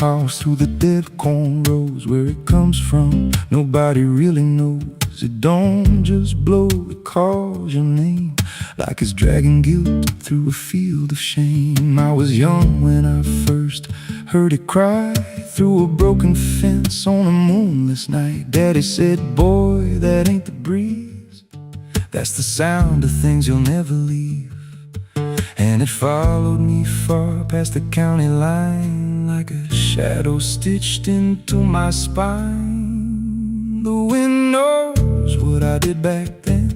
house through the dead corn rows. Where it comes from, nobody really knows. It don't just blow, it calls your name like it's dragging guilt through a field of shame. I was young when I first heard it cry through a broken fence on a moonless night. Daddy said, boy, that ain't the breeze, that's the sound of things you'll never leave. And it followed me far past the county line like a shadow stitched into my spine. The wind knows what I did back then,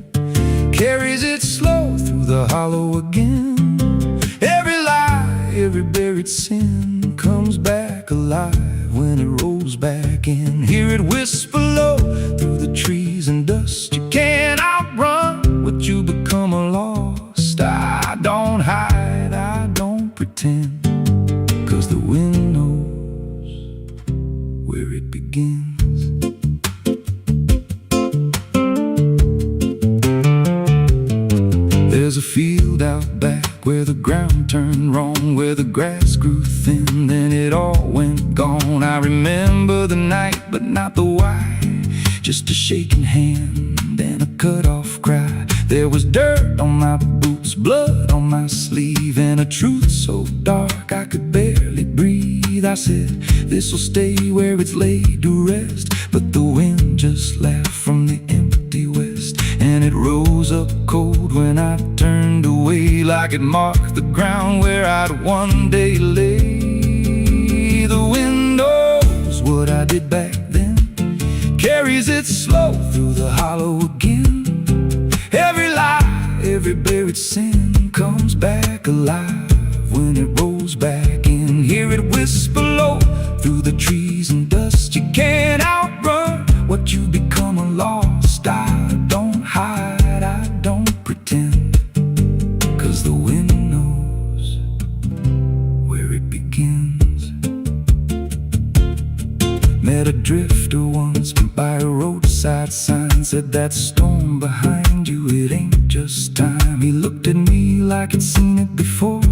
carries it slow through the hollow again. Every lie, every buried sin comes back alive when it rolls back in. Hear it whisper low through the trees and dust. You can't outrun what you become lost. I don't hide, I don't pretend, 'cause the wind knows where it begins. There's a field out back where the ground turned wrong, where the grass grew thin, then it all went gone. I remember the night, but not the why, just a shaking hand and a cut-off cry. There was dirt on my boots, blood on my sleeve, and a truth so dark I could barely breathe. I said, this'll stay where it's laid to rest, but the wind just laughed from the empty west, and it rose up cold when I turned away, like it marked the ground where I'd one day lay. The wind knows what I did back then, carries it slow through the hollow again. Every lie, every buried sin comes back alive when it rolls back in. Hear it whisper low through the trees and dust. You can't outrun what you become lost. I don't hide, I don't pretend, 'cause the wind knows where it begins. Met a drifter once by a roadside sign, said that storm behind you, it ain't just time. He looked at me like he'd seen it before,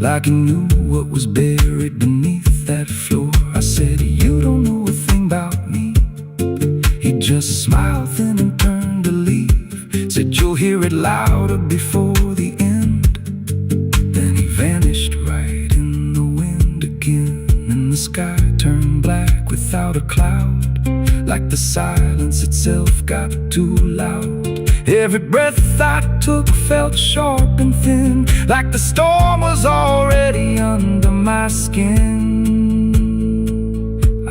like he knew what was buried beneath that floor. I said, you don't know a thing about me. He just smiled thin and turned to leave, said you'll hear it louder before the end. Then he vanished right in the wind again, and the sky turned black without a cloud, like the silence itself got too loud. Every breath I took felt sharp and thin, like the storm was already under my skin.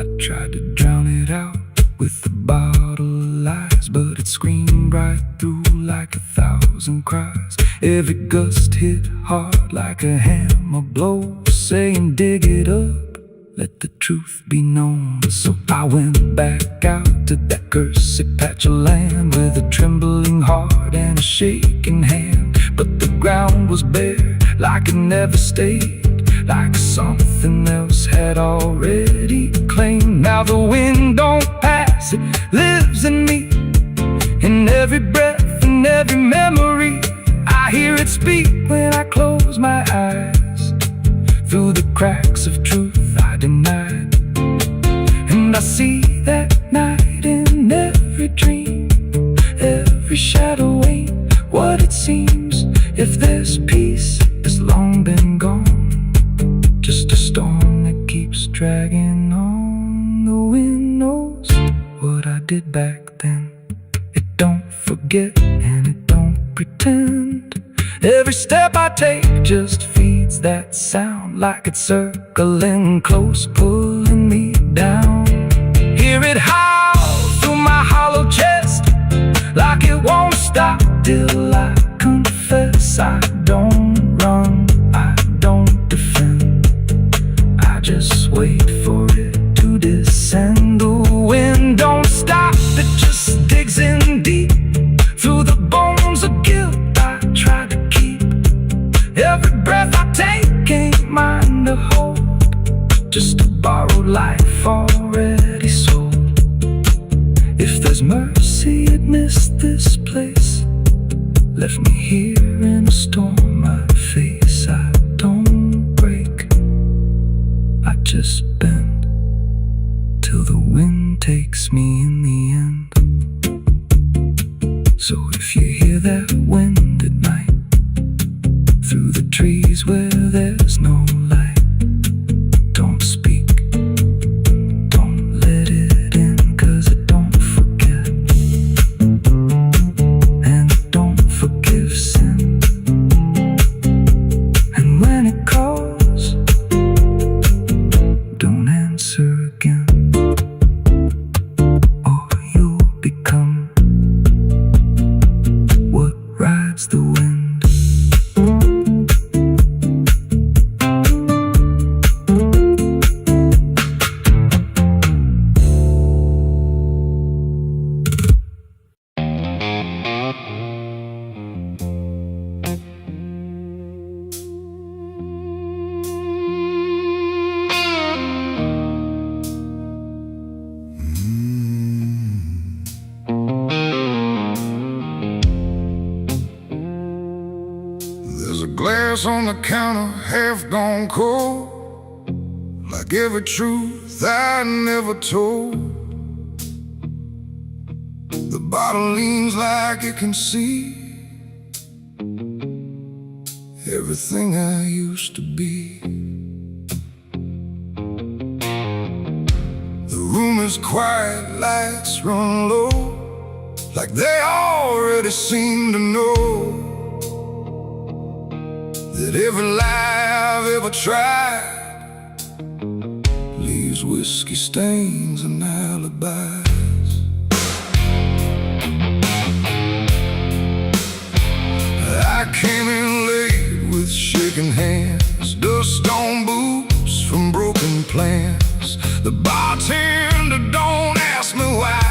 I tried to drown it out with a bottle of lies, but it screamed right through like 1,000 cries. Every gust hit hard like a hammer blow, saying dig it up, let the truth be known. So I went back out to that cursed patch of land with a trembling heart and a shaking hand. But the ground was bare, like it never stayed, like something else had already claimed. Now the wind don't pass, it lives in me, in every breath and every memory. I hear it speak when I close my eyes, through the cracks of truth I denied. And I see that night in every dream, every shadow ain't what it seems. If there's peace, it's long been gone, just a storm that keeps dragging on. The wind knows what I did back then. It don't forget and it don't pretend. Every step I take just feeds that sound, like it's circling close, pulling me down. Hear it howl through my hollow chest, like it won't stop till I confess. I don't run, I don't defend, I just wait for it to descend. The wind don't stop, it just digs in deep through the bones of guilt I try to keep. Every breath I take ain't mine to hold, just a borrowed life already sold. If there's mercy, it missed this place, left me here in a storm I face. I don't break, I just bend. So if you hear that wind at night, through the trees where there's no light, don't speak, don't let it in, 'cause it don't forget, and it don't forgive sin. And when it calls, don't answer again, or you'll become what rides the wind. There's a glass on the counter, half gone cold, like every truth I never told. The bottle leans like it can see everything I used to be. The room is quiet, lights run low, like they already seem to know that every lie I've ever tried leaves whiskey stains and alibis. I came in late with shaking hands, dust on boots from broken plans. The bartender don't ask me why,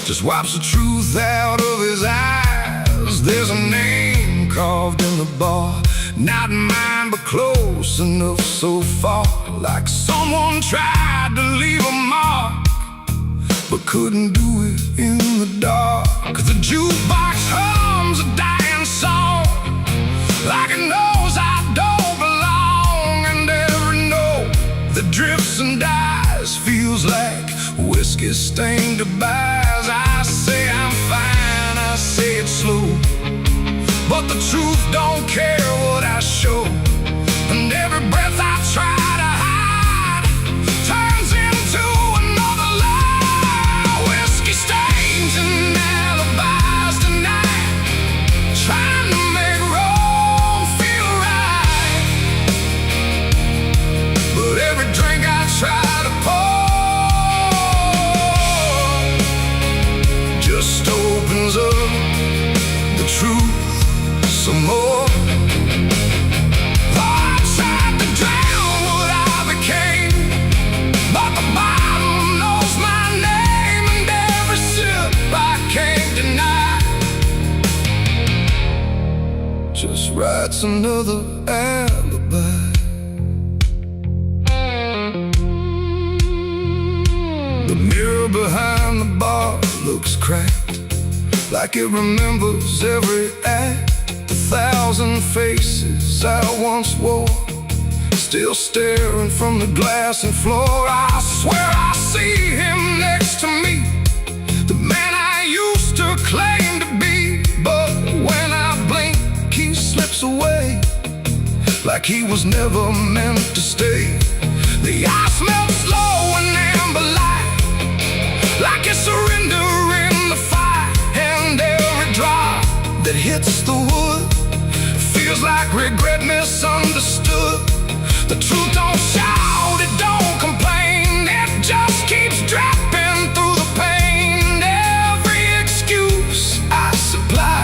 just wipes the truth out of his eyes. There's a name carved in the bar, not mine but close enough so far, like someone tried to leave a mark but couldn't do it in the dark. 'Cause the jukebox hums a dying song, like it knows I don't belong, and every note that drifts and dies feels like whiskey stained goodbyes. I say I'm fine, I say it slow, but the truth don't care what I show, and every breath I try to hide turns into another lie. Whiskey stains and alibis tonight, trying to make wrong feel right. But every drink I try to pour just opens up the truth some more. I tried to drown what I became, but the bottle knows my name, and every sip I can't deny just writes another alibi. The mirror behind the bar looks cracked, like it remembers every act. 1,000 faces I once wore, still staring from the glass and floor. I swear I see him next to me, the man I used to claim to be. But when I blink, he slips away, like he was never meant to stay. The ice melts slow and amber light, like it's surrendering the fire, and every drop that hits the wood feels like regret misunderstood. The truth don't shout, it don't complain, it just keeps dropping through the pain. Every excuse I supply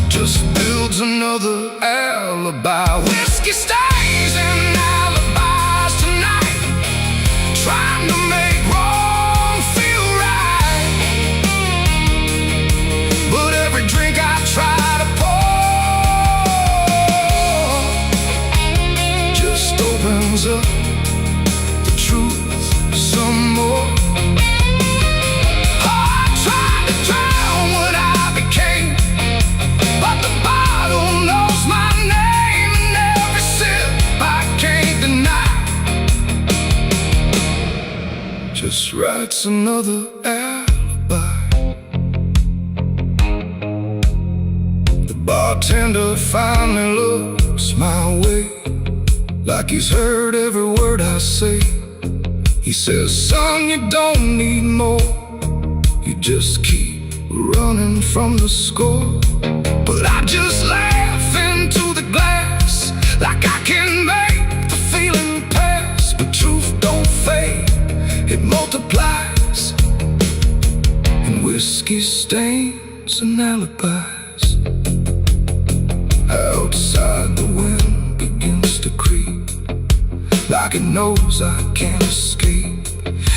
just builds another alibi. Whiskey stains and alibis tonight, trying to make wrong feel right. But every drink I try to pour just opens up the truth some more. I tried to drown what I became, but the bottle knows my name, and every sip I can't deny just writes another alibi. bartender finally looks my way, like he's heard every word I say. He says, son, you don't need more, you just keep running from the score. But I just laugh into the glass, like I can make the feeling pass. But truth don't fade, it multiplies in whiskey stains and alibis. Outside the wind begins to creep, like it knows I can't escape.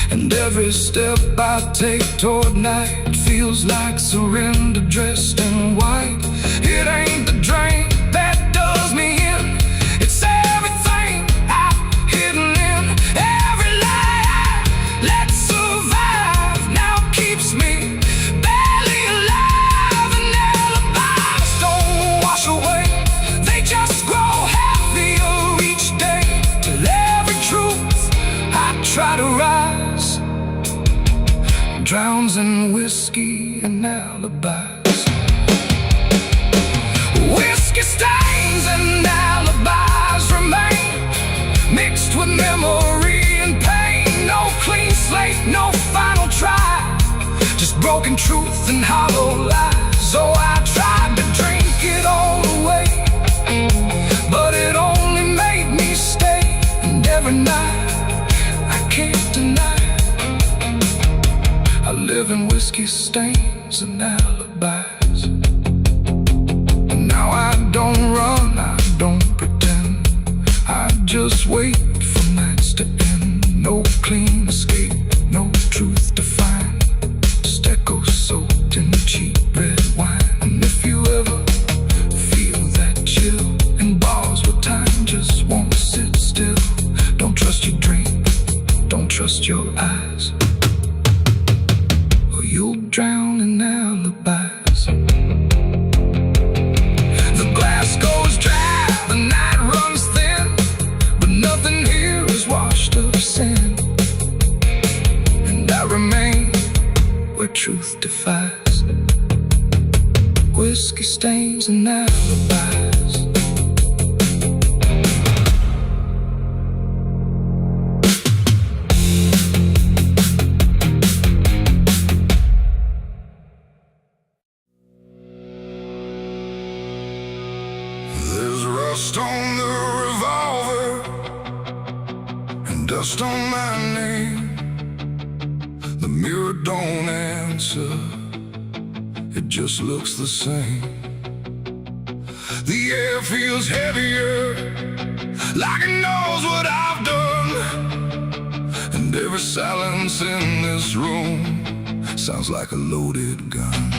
And every step I take toward night feels like surrender dressed in white. It ain't the drink that does me in, it's everything I've hidden in. Every lie I let survive now keeps me barely alive. And alibis don't wash away, they just grow heavier each day. Till every truth I try to rise drowns in whiskey and alibis. Whiskey stains and alibis remain, mixed with memory and pain. No clean slate, no final try, just broken truth and hollow lies. So I tried to drink it all away, but it only made me stay. And every night I can't deny I live in whiskey stains and alibis. And now I don't run, I don't pretend, I just wait for nights to end. No clean escape, no truth to find, just echoes soaked in cheap red wine. And if you ever feel that chill in bars where time just won't sit still, don't trust your dream, don't trust your eyes, you'll drown in alibis. The glass goes dry, the night runs thin, but nothing here is washed of sin. And I remain where truth defies, whiskey stains and alibis. Dust on the revolver and dust on my name. The mirror don't answer, it just looks the same. The air feels heavier, like it knows what I've done. And every silence in this room sounds like a loaded gun.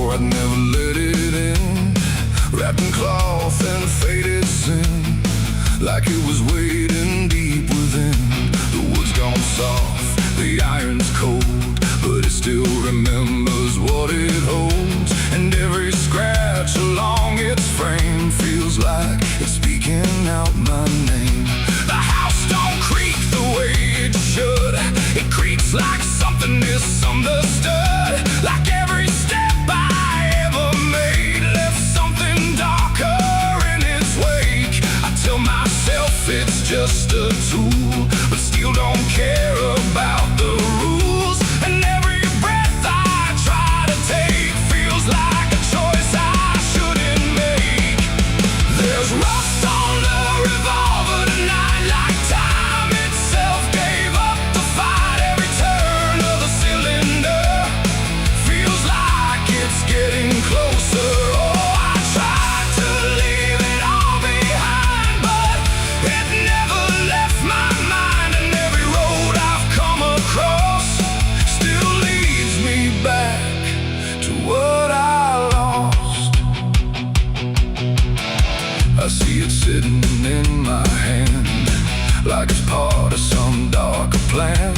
I'd never let it in, wrapped in cloth and faded sin, like it was waiting deep within. The wood's gone soft, the iron's cold, but it still remembers what it holds. And every scratch along its frame feels like it's speaking out my name. The house don't creak the way it should, it creaks like something misunderstood. Like every step I ever made left something darker in its wake. I tell myself it's just a tool, but still don't care about the rules. And every breath I try to take feels like a choice I shouldn't make. There's rust on the revolver tonight, like time itself gave up the fight. Every turn of the cylinder feels like it's getting closer. Oh, I tried to leave it all behind, but it never left my mind. And every road I've come across still leads me back to what I lost. I see it sitting in my hand, like it's part of some darker plan.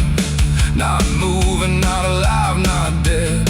Not moving, not alive, not dead,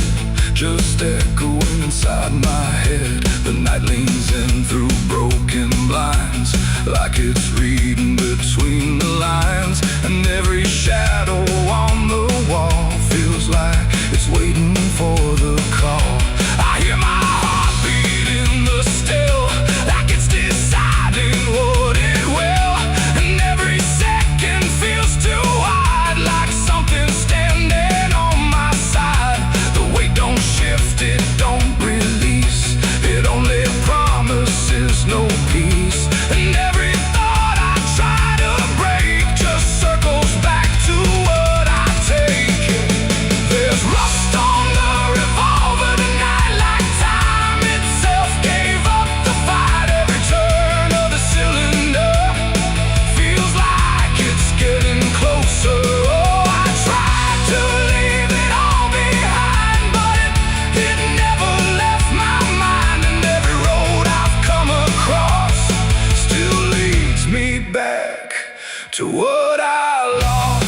just echoing inside my head. The night leans in through broken blinds, like it's reading between the lines. And every shadow on the wall feels like it's waiting for the call. I hear my heartbeat in the still, like it's deciding what it will. And every second feels too wide, like something's standing on my side. The weight don't shift, it don't release, it only promises no peace. And every thought I try to break just circles back to what I take. There's rust on the revolver tonight, like time itself gave up the fight. Every turn of the cylinder feels like it's getting closer. Oh, I tried to leave it all behind, but it never left my mind. And every road I've come across still leads me back to what I lost.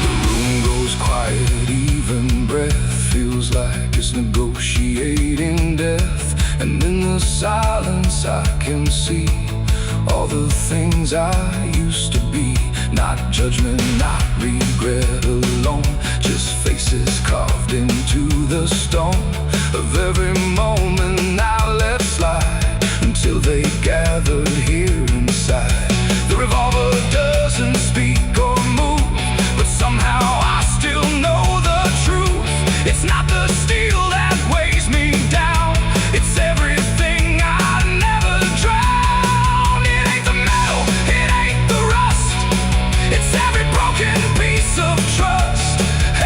The room goes quiet, even breath feels like it's negotiating death. And in the silence I can see all the things I used to be. Not judgment, not regret alone, just faces carved into the stone of every moment I let slide, until they gathered here inside. The revolver doesn't speak or move, but somehow I still know the truth. It's not the steel that weighs me down, it's everything I never drowned. It ain't the metal, it ain't the rust, it's every broken piece of trust.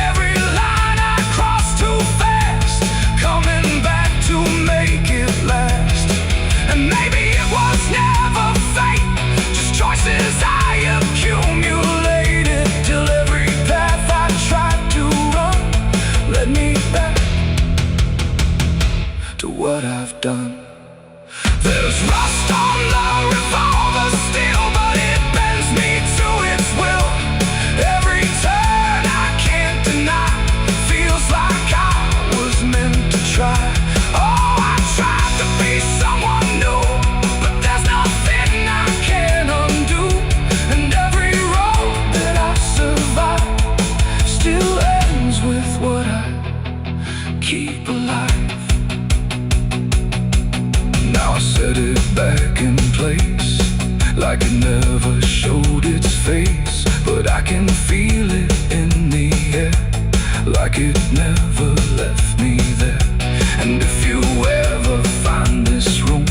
Every line I cross too fast, coming back to make it last. And maybe it was never fate, just choices I accumulated, till every path I tried to run led me back to what I've done. There's rust on the revolver still, but it bends me to its will. Every turn I can't deny feels like I was meant to try. Oh, I tried to be someone new, but there's nothing I can undo. And every road that I survive still ends with what I keep alive. Now I set it back in place, like it never showed its face. But I can feel it in the air, like it never left me there. And if you ever find this room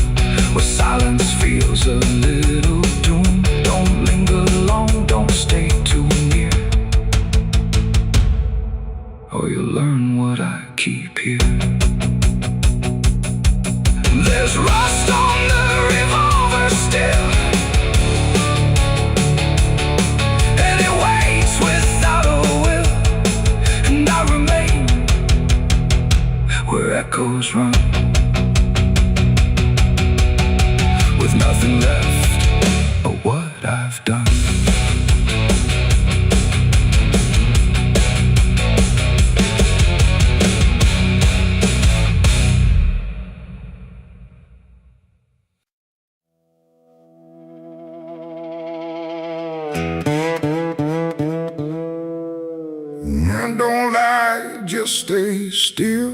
where silence feels a little doom, don't linger long, don't stay too near, or you'll learn what I keep here. There's rust on the revolver still, and it waits without a will. And I remain where echoes run, with nothing left of what I've done. And don't lie, just stay still,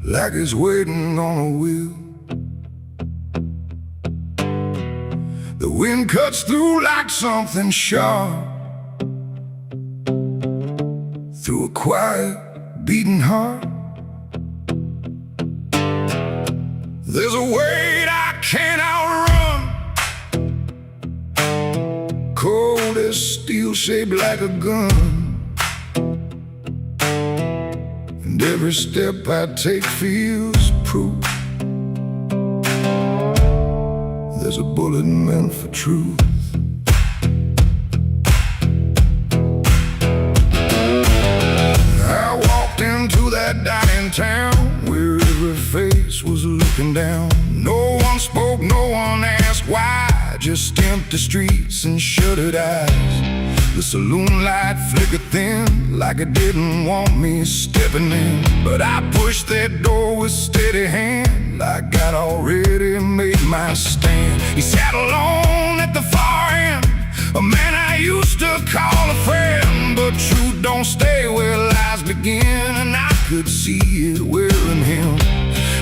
like it's waiting on a wheel. The wind cuts through like something sharp, through a quiet, beating heart. There's a weight I can't outrun, cold as steel, shaped like a gun. And every step I take feels proof there's a bullet meant for truth. I walked into that dying town where every face was looking down. No one spoke, no one asked why, just empty streets and shuttered eyes. The saloon light flickered thin, like it didn't want me stepping in. But I pushed that door with steady hand, like I'd already made my stand. He sat alone at the far end, a man I used to call a friend. But truth don't stay where lies begin, and I could see it wearing him.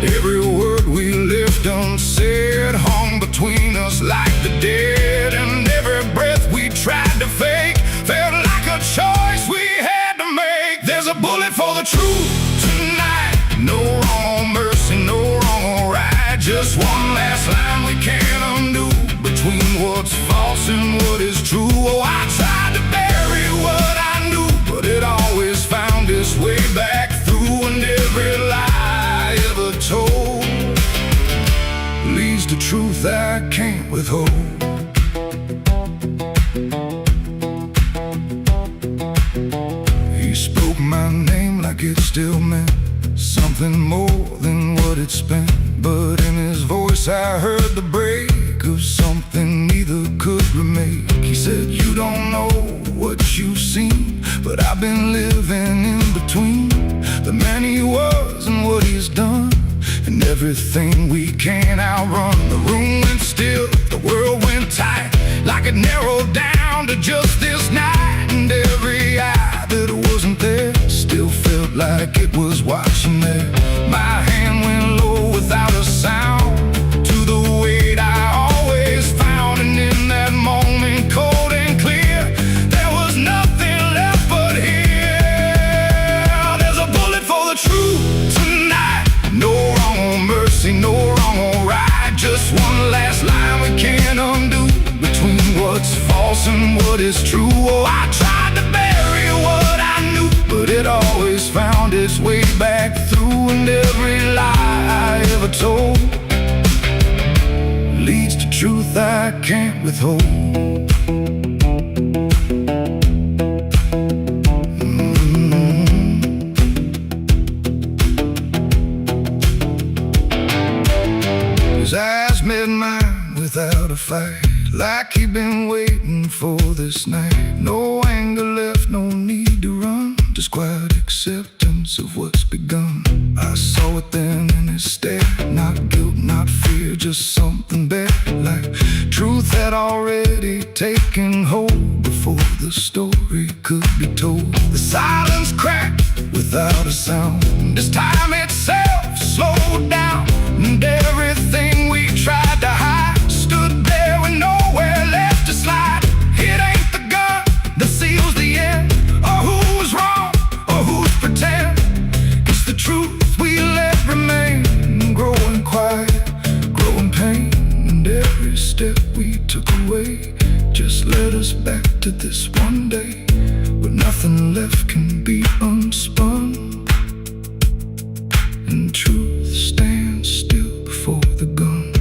Every word we left unsaid hung between us like the dead, and every breath we tried to fake felt like a choice we had to make. There's a bullet for the truth tonight. No wrong or mercy, no wrong or right. Just one last line we can't undo, between what's false and what is true. Oh, I tried to bury what I knew, but it always found its way back through. And every lie I ever told leads to truth I can't withhold. He spoke my name like it still meant something more than what it spent. But in his voice I heard the break of something neither could remake. He said, you don't know what you've seen, but I've been living in between the man he was and what he's done, and everything we can't outrun. The room went still, the world went tight, like it narrowed down to just this night. And every eye that wasn't there still felt like it was watching there. My hand went low without a sound to the weight I always found. And in that moment, cold and clear, there was nothing left but here. There's a bullet for the truth tonight. No wrong or mercy, no wrong or right. Just one last line we can't undo, between what's false and what is true. Oh, I tried to bury what I knew, but it always found its way back through. And every lie I ever told leads to truth I can't withhold. His eyes met mine without a fight, like he'd been waiting for this night. No anger left, no need to run, just quiet acceptance of what's begun. I saw it then in his stare, not guilt, not fear, just something better, like truth had already taken hold before the story could be told. The silence cracked without a sound, this time itself slowed down, and everything we tried to hide stood there with nowhere left to slide. It ain't the gun that seals the end, or who was wrong, or who's pretend. It's the truth we let remain, growing quiet, growing pain. And every step we took away just led us back to this one day, where nothing left can be unspun, and truth stands still before the gun.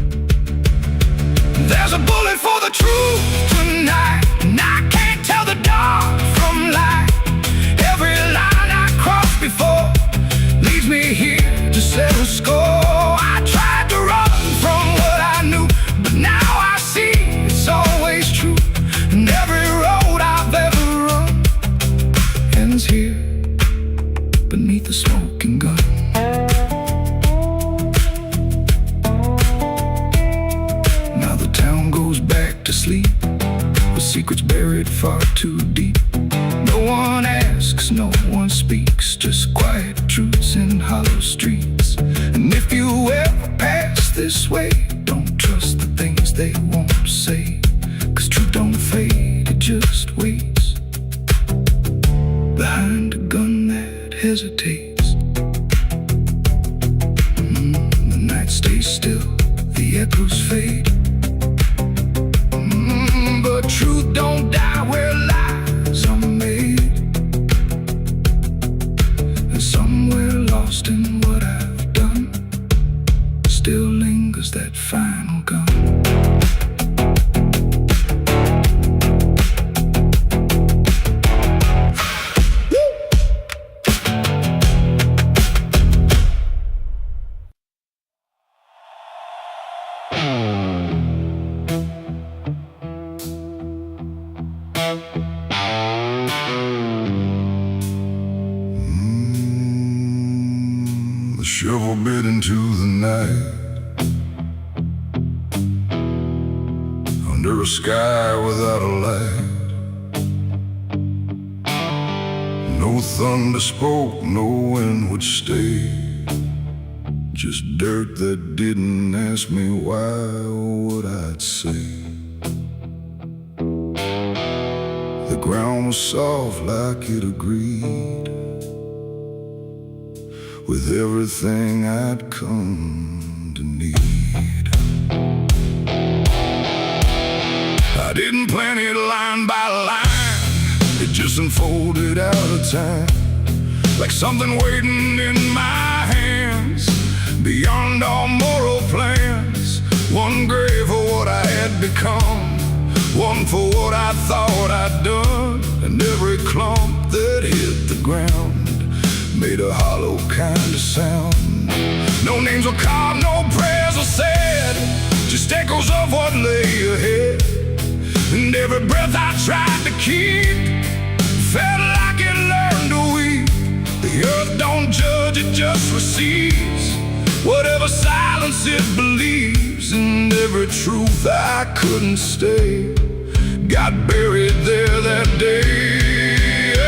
There's a bullet for the truth tonight, and I can't tell the dark from light. Every line I crossed before leads me here to settle score. I tried to run from what I knew, but now I see it's always true. And every road I've ever run ends here beneath the smoking gun. To sleep with secrets buried far too deep. No one asks, no one speaks, just quiet truths in hollow streets. And if you ever pass this way, don't trust the things they won't say, 'cause truth don't fade, it just waits behind a gun that hesitates. The night stays still, the echoes fade, but truth don't die where lies are made. And somewhere lost in what I've done still lingers that final gun. under a sky without a light. No thunder spoke, no wind would stay. Just dirt that didn't ask me why or what I'd say. The ground was soft like it agreed with everything I'd come to need. I didn't plan it line by line, it just unfolded out of time, like something waiting in my hands, beyond all moral plans. One grave for what I had become, one for what I thought I'd done, and every clump that hit the ground made a hollow kind of sound. No names were carved, no prayers were said, just echoes of what lay ahead. And every breath I tried to keep felt like it learned to weep. The earth don't judge, it just receives whatever silence it believes. And every truth I couldn't stay got buried there that day.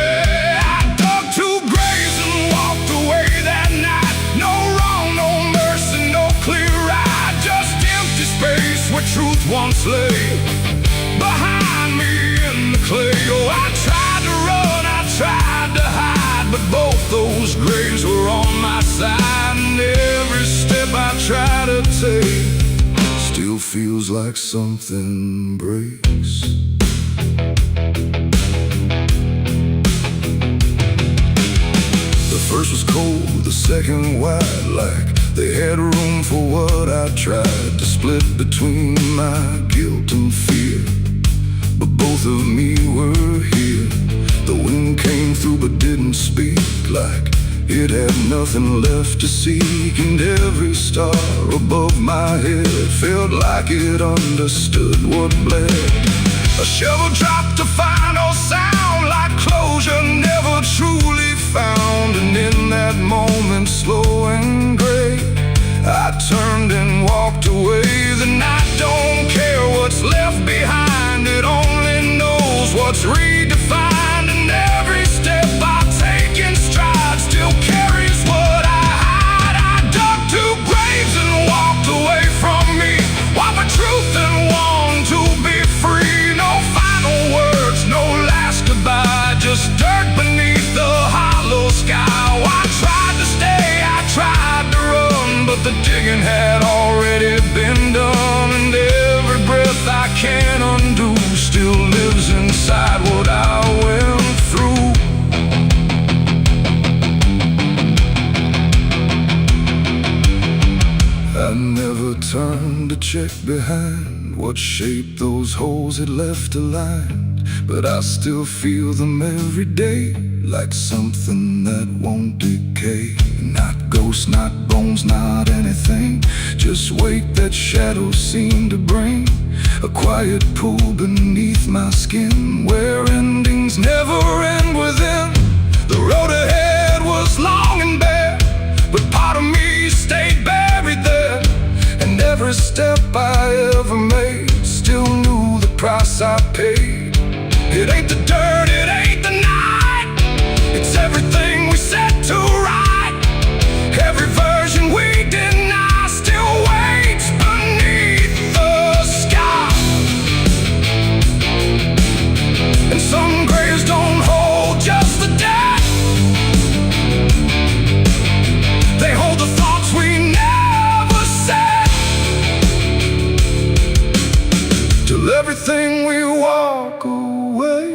I dug 2 graves and walked away that night. No wrong, no mercy, no clear ride, just empty space where truth once lay behind me in the clay. Oh, I tried to run, I tried to hide, but both those graves were on my side. And every step I try to take still feels like something breaks. The first was cold, the second wide, like they had room for what I tried to split between my guilt and fear. But both of me were here. The wind came through but didn't speak, like it had nothing left to seek. And every star above my head felt like it understood what bled. A shovel dropped a final sound, like closure never truly found. And in that moment, slow and gray, I turned and walked away. The night don't care what's left behind, it only knows what's redefined. And every step I take in stride still carries what I hide. I dug 2 graves and walked away from me, one for truth and one to be free. No final words, no last goodbye, just dirt beneath the hollow sky. Oh, I tried to stay, I tried to run, but the digging had already been done. And every breath I can't undo still lives inside what I went through. I never turned to check behind what shape those holes had left aligned, but I still feel them every day, like something that won't decay. Not ghosts, not bones, not anything, just weight that shadows seem to bring. A quiet pool beneath my skin, where endings never end within. The road ahead was long and bare, but part of me stayed buried there. And every step I ever made still knew the price I paid. It ain't the dirt, it ain't the night, it's everything we set to right. Every version we deny still waits beneath the sky. And some graves don't hold just the dead, they hold the thoughts we never said. Till everything we walk away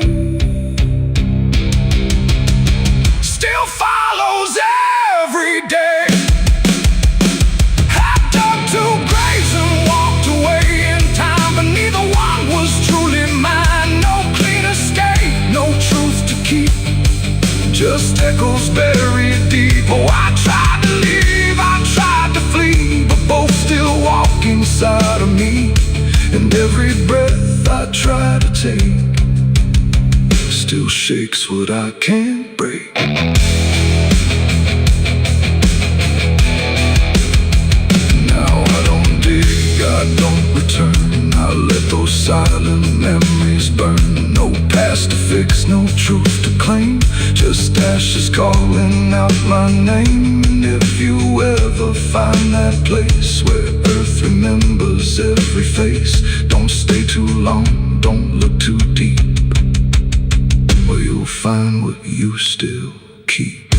still follows every day. I dug 2 graves and walked away in time, but neither one was truly mine. No clean escape, no truth to keep, just echoes buried deep. Oh, I tried to leave, I tried to flee, but both still walk inside of me. And every breath I try to take still shakes what I can't break. Now I don't dig, I don't return, I let those silent memories burn. No past to fix, no truth to claim, just ashes calling out my name. And if you ever find that place where earth remembers every face, don't stay too long, don't look too deep, or you'll find what you still keep.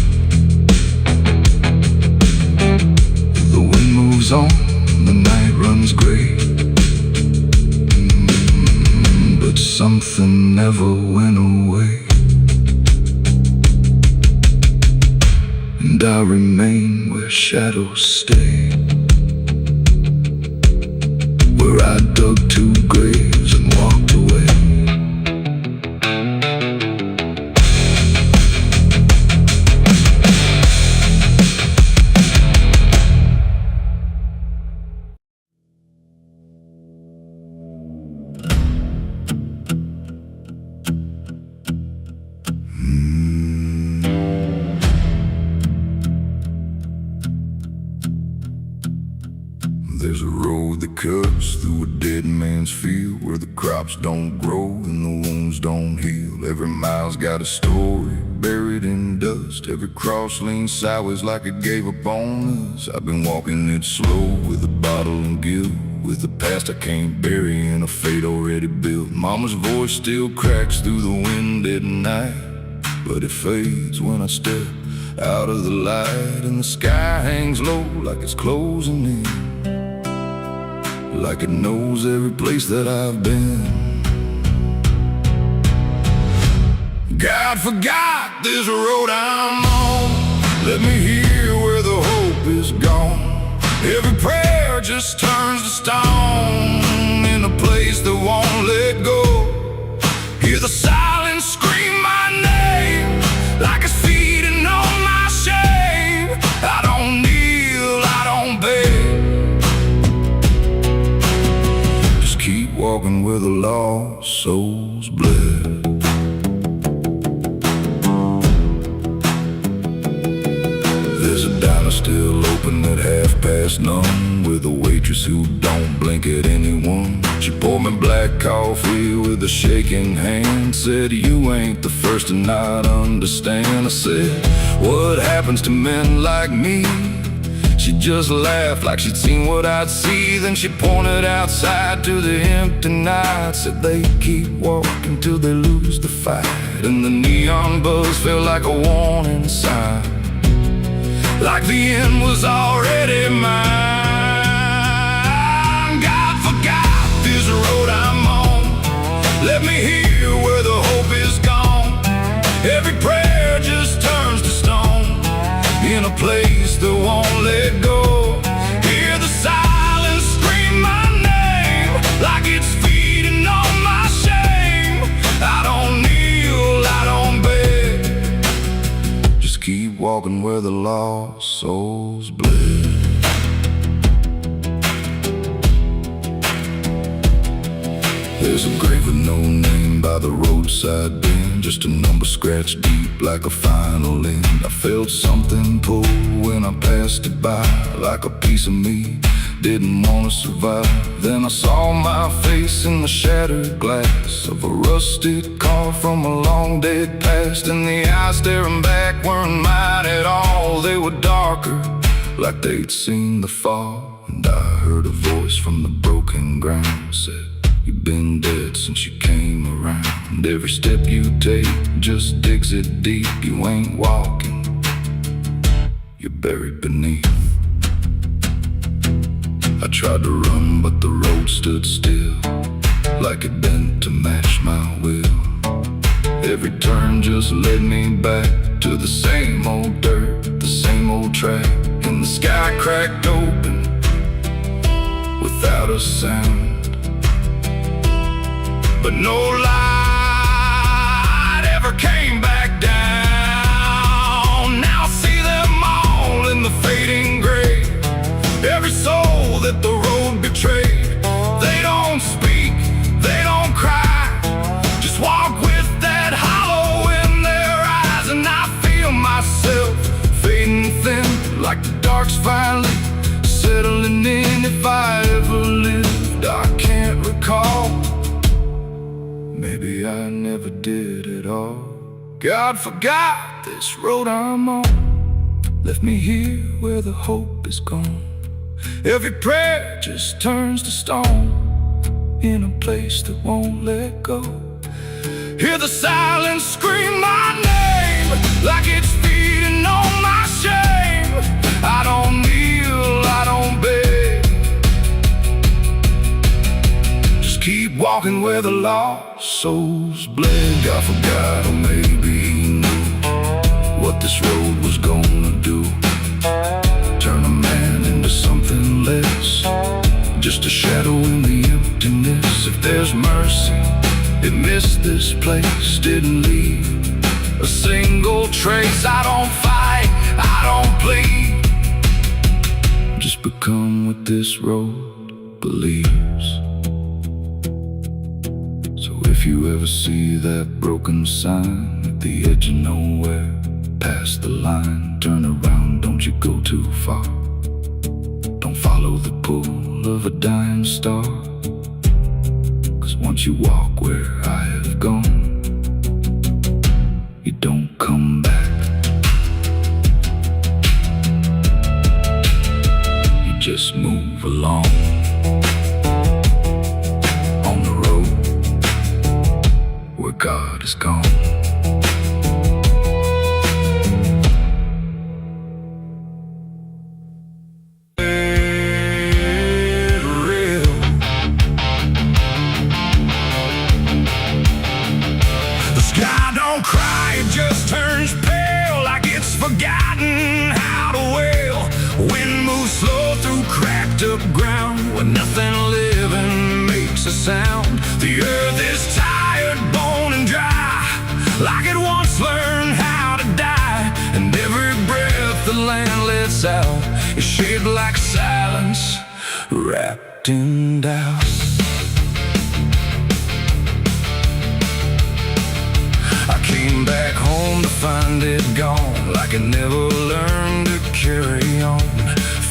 The wind moves on, the night runs gray, but something never went away. And I remain where shadows stay, where I dug 2 graves and walked away. There's a road that cuts through a dead man's field, where the crops don't grow and the wounds don't heal. Every mile's got a story buried in dust. Every cross leans sideways like it gave up on us. I've been walking it slow with a bottle and guilt, with the past I can't bury and a fate already built. Mama's voice still cracks through the wind at night, but it fades when I step out of the light. And the sky hangs low like it's closing in, like it knows every place that I've been. God forgot this road I'm on. Let me hear where the hope is gone. Every prayer just turns to stone in a place that won't let go. Hear the silence scream my name like it's feeding on my shame. I don't kneel, I don't beg, keep walking where the lost souls bled. There's a diner still open at 1:30, with a waitress who don't blink at anyone. She poured me black coffee with a shaking hand, said, "You ain't the first to not understand." I said, "What happens to men like me?" She just laughed like she'd seen what I'd see. Then she pointed outside to the empty night, said they keep walking till they lose the fight. And the neon buzz felt like a warning sign, like the end was already mine. God forgot this road I'm on. Let me hear where the hope is gone. Every prayer just turns to stone in a place that won't let go. Hear the silence scream my name like it's feeding on my shame. I don't kneel, I don't beg, just keep walking where the lost souls bled. There's a grave with no name by the roadside bend, just a number scratched deep like a final end. I felt something pull when I passed it by, like a piece of me didn't want to survive. Then I saw my face in the shattered glass of a rusted car from a long dead past. And the eyes staring back weren't mine at all. They were darker, like they'd seen the fall. And I heard a voice from the broken ground, said, "You've been dead since you came around. Every step you take just digs it deep. You ain't walking, you're buried beneath." I tried to run, but the road stood still, like it bent to match my will. Every turn just led me back to the same old dirt, the same old track. And the sky cracked open without a sound, but no light ever came back down. Now I see them all in the fading gray, every soul that the road betrayed. They don't speak, they don't cry, just walk with that hollow in their eyes. And I feel myself fading thin, like the dark's finally settling in. If I ever lived, I can't recall never did at all. God forgot this road I'm on, left me here where the hope is gone. Every prayer just turns to stone, in a place that won't let go. Hear the silence scream my name, like it's feeding on my shame. I don't kneel, I don't beg, just keep walking where the lost souls bled. God forgot, or maybe he knew what this road was gonna do. Turn a man into something less, just a shadow in the emptiness. If there's mercy, it missed this place, didn't leave a single trace. I don't fight, I don't plead, just become what this road believes. So if you ever see that broken sign at the edge of nowhere, past the line, turn around, don't you go too far. Don't follow the pull of a dying star, 'cause once you walk where I have gone, you don't come back. You just move along on the road where God is gone. Just turns pale, like it's forgotten how to wail. Wind moves slow through cracked up ground, where nothing living makes a sound. The earth is tired, bone and dry, like it once learned how to die. And every breath the land lets out is shaped like silence, wrapped in doubt. I came back home to find it gone, like I never learned to carry on.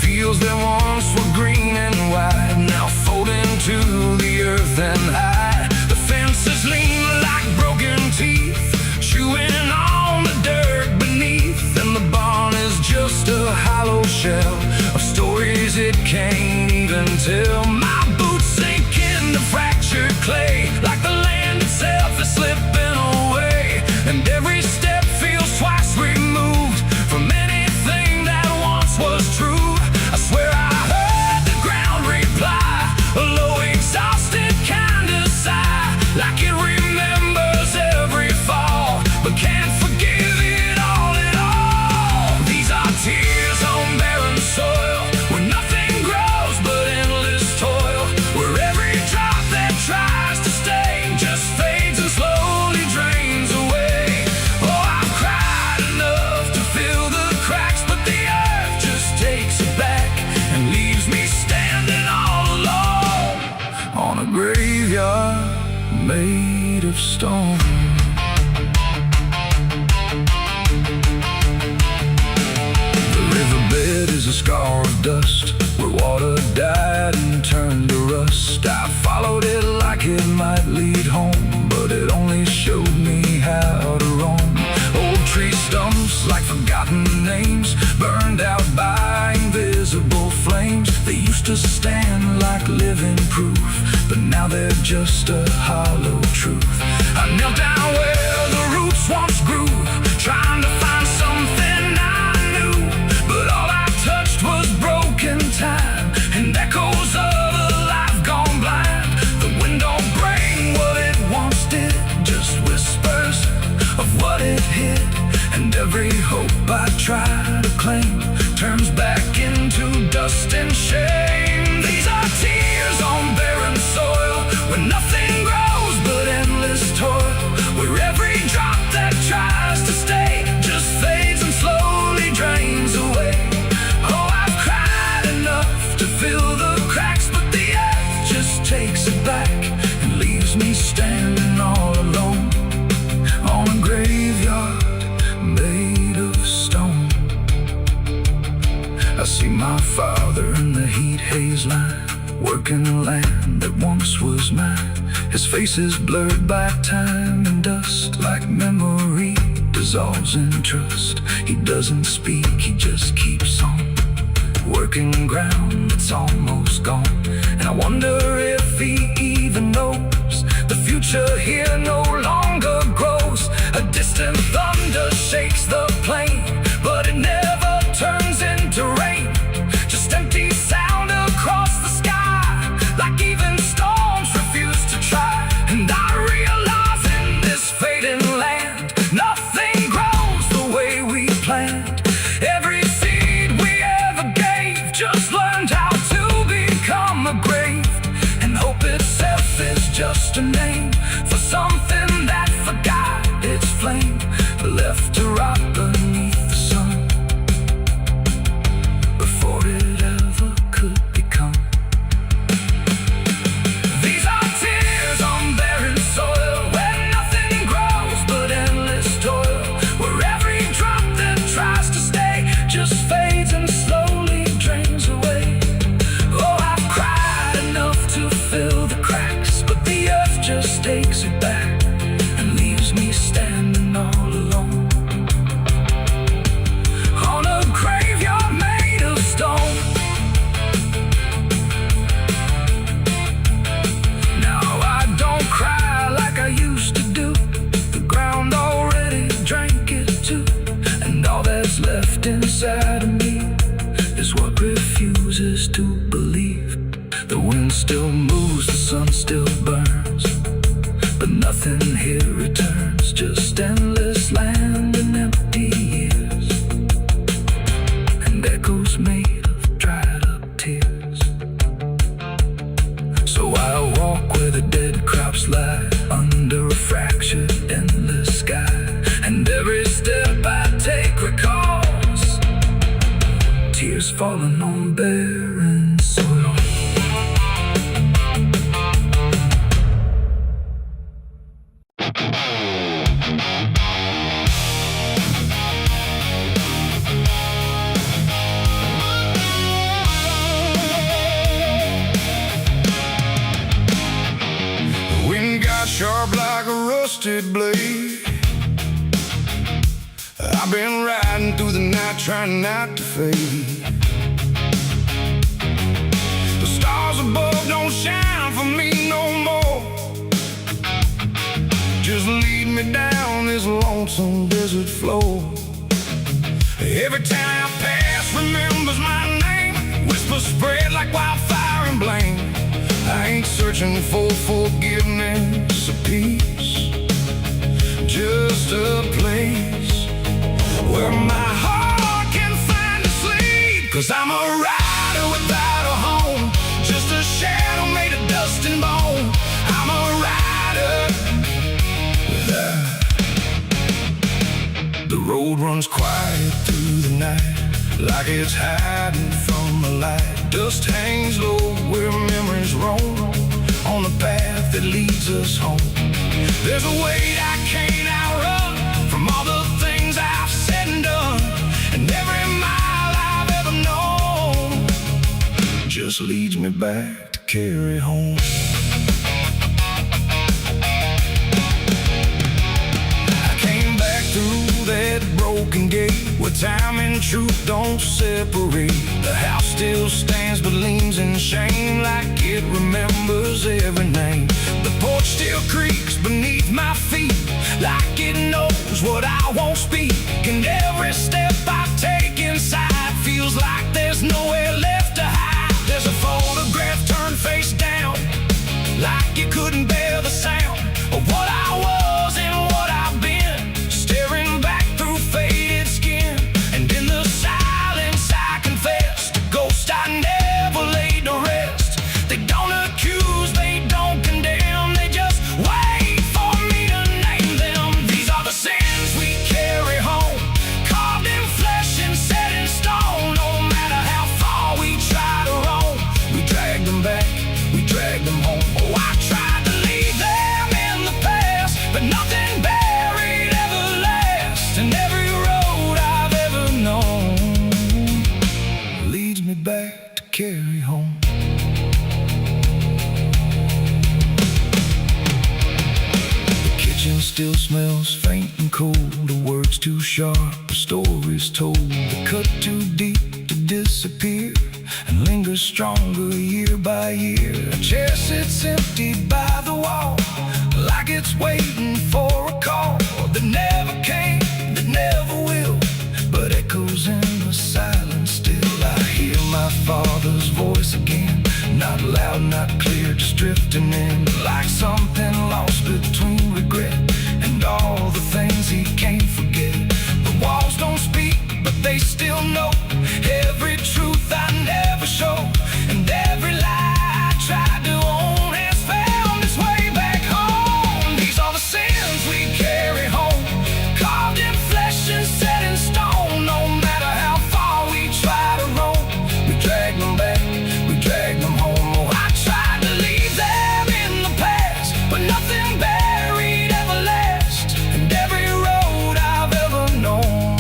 Fields that once were green and wide, now fold into the earth and hide. The fences lean like broken teeth, chewing on the dirt beneath. And the barn is just a hollow shell of stories it can't even tell. My boots sink into fractured clay, like the land itself is slipping away. And every step feels twice removed from anything that once was true. I swear I heard the ground reply, a low exhausted kind of sigh, like it remembers every fall, but can't forgive it all at all. These are tears on barren soil, where nothing grows but endless toil, where every drop that tries to stay just fades and slowly drains away. Graveyard made of stone. The riverbed is a scar of dust, where water died and turned to rust. I followed it like it might lead home, but it only showed me how to roam. Old tree stumps like forgotten names, burned out by invisible flames. They used to stand like living proof, but now they're just a hollow truth. I knelt down where the roots once grew, trying to find something I knew, but all I touched was broken time and echoes of a life gone blind. The wind don't bring what it once did, just whispers of what it hid. And every hope I try to claim turns back into dust and shame. These are tears on barren soil, where nothing grows but endless toil, where every drop that tries to stay just fades and slowly drains away. Oh, I've cried enough to fill the cracks, but the earth just takes it back and leaves me standing all alone on a graveyard made of stone. I see my father in the heat His face is blurred by time and dust, like memory dissolves in trust. He doesn't speak, he just keeps on working ground that's almost gone. And I wonder if he even knows the future here no longer grows. A distant thunder shakes the plain, but it never turns into rain. Just empty sound across the sky, like even storms refuse to try. And I realize in this fading land, nothing grows the way we planned. Every seed we ever gave just learned how to become a grave. And hope itself is just a name for something that forgot its flame, left to rot beneath the sun before it ever could become. These are tears on barren soil, where nothing grows but endless toil, where every drop that tries to stay just fades and slowly drains away. Oh, I've cried enough to fill the cracks, but the earth just takes it back and leaves me standing all alone on a graveyard made of stone. Now I don't cry like I used to do. The ground already drank it too, and all that's left inside of me is what refuses to believe. The wind still moves, the sun still burns, but nothing here returns, just endless land and empty years, and echoes made of dried up tears. So I walk where the dead crops lie, under a fractured endless sky, and every step I take recalls tears falling on barren soil. Sharp like a rusted blade. I've been riding through the night trying not to fade. The stars above don't shine for me no more. Just lead me down this lonesome desert floor. Every town I pass remembers my name. Whispers spread like wildfire and blame. I ain't searching for forgiveness or peace, just a place where my heart can find a sleep. 'Cause I'm a rider without a home, just a shadow made of dust and bone. I'm a rider. The road runs quiet through the night, like it's hiding from the light. Dust hangs low where memories roam, on the path that leads us home. There's a weight I can't outrun, from all the things I've said and done, and every mile I've ever known just leads me back to carry home. I came back through that broken gate, where time and truth don't separate. The house still stands but leans in shame, like it remembers every name. The porch still creaks beneath my feet, like it knows what I won't speak. And every step I take inside feels like there's nowhere left to hide. There's a photograph turned face down, like you couldn't bear the sound of what I was and what I've been, staring back through faded skin. And in the silence I confess, the ghost I never laid to rest. They don't accuse, they don't condemn, they just wait for me to name them. These are the sins we kitchen still smells faint and cold. The words too sharp, the stories told. They cut too deep to disappear and linger stronger year by year. A chair sits empty by the wall, like it's waiting for a call that never came, that never will, but echoes in the silence still. I hear my father's voice again, not loud, not clear, just drifting in, like something lost between regret and all the things he can't forget. The walls don't speak, but they still know every truth I never show, and every lie I tried to own has found its way back home. These are the sins we carry home, carved in flesh and set in stone. No matter how far we try to roam, we drag them back, we drag them home. Oh, I tried to leave them in the past, but nothing buried ever lasts, and every road I've ever known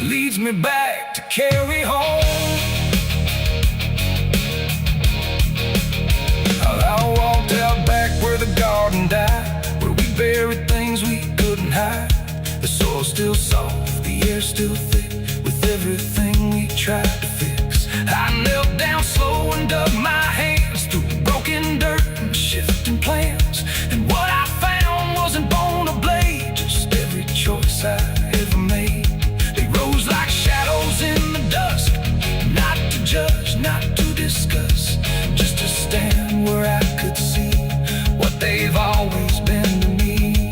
leads me back to carry home. I walked out back where the garden died, where we buried things we couldn't hide. The soil's still soft, the air's still thick, with everything we tried to fix. I knelt down slow and dug my hands through broken dirt and shifting plans, and what I found wasn't bone or blade, just every choice I ever made. They rose like shadows in the dusk, not to judge, not to discuss, just to stand where I could see what they've always been to me.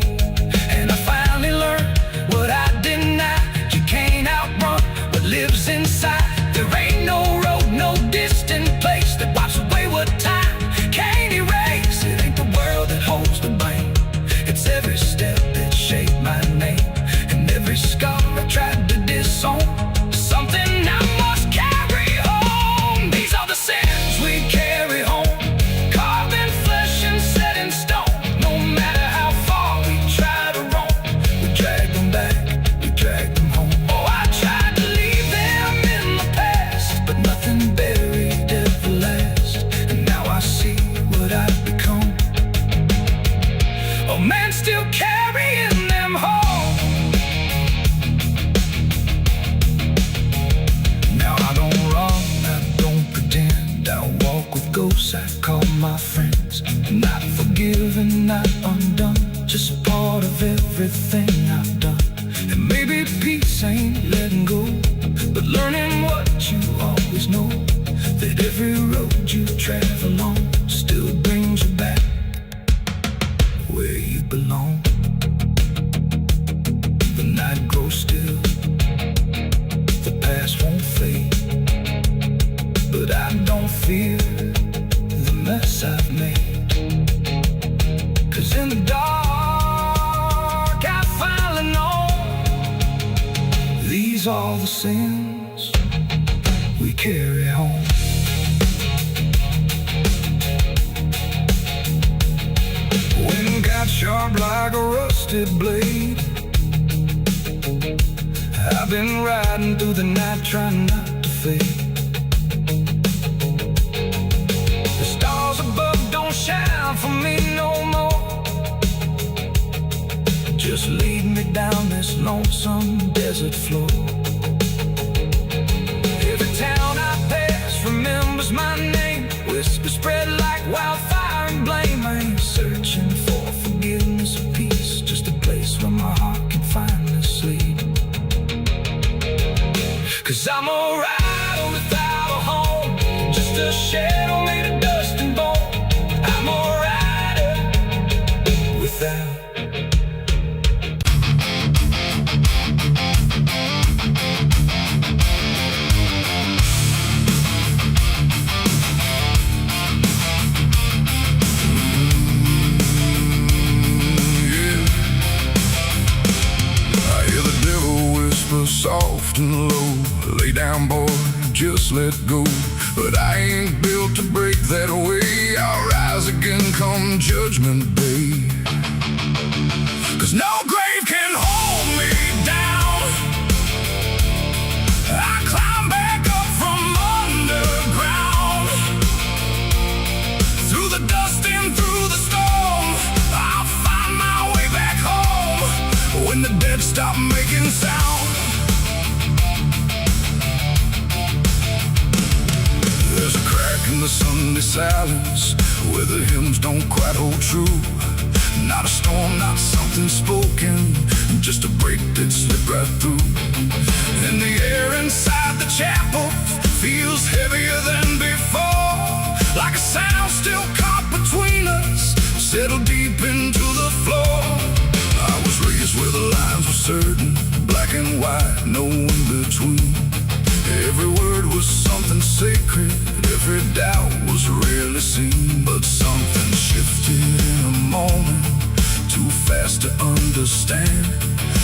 And I finally learned what I denied: you can't outrun what lives inside. There ain't no road, no distant place that wipes away what time can't erase. It ain't the world that holds the blame, it's every step that shaped my name, and every scar I tried to disown, something I must carry home. These are the sins we carry home, carved in flesh and set in stone. No matter how far we try to roam, we drag them back, we drag them home. Oh, I tried to leave them in the past, but nothing buried ever lasts, and now I see what I've become. Oh man, still carrying them home. Now I don't run, I don't pretend, I walk with ghosts I call my friends. Not forgiven, not undone, just part of everything I've done. And maybe peace ain't letting go, but learning what you always know, that every road you travel on still brings you back where you belong. The night grows still, the past won't fade, but I don't fear the mess I've made, 'cause in the dark I finally know these are the sins we carry home. Wind got sharp like a rusted blade, I've been riding through the night trying not to fade. The stars above don't shine for me no more, just lead me down this lonesome desert floor. Every town I pass remembers my name, whispers spread like wildfire and blame. I ain't searching for forgiveness or peace, just a place where my heart can finally sleep. 'Cause I'm a rider without a home, just a shadow made of dust and bone. I'm a rider without. Soft and low, lay down boy, just let go. But I ain't built to break that way, I'll rise again come judgment day. 'Cause no grave can hold me down, I climb back up from underground, through the dust and through the storm, I'll find my silence where the hymns don't quite hold true. Not a storm, not something spoken, just a break that slipped right through. And the air inside the chapel feels heavier than before, like a sound still caught between us, settled deep into the floor. I was raised where the lines were certain, black and white, no in between. Every word was something sacred, every doubt was rarely seen. But something shifted in a moment, too fast to understand.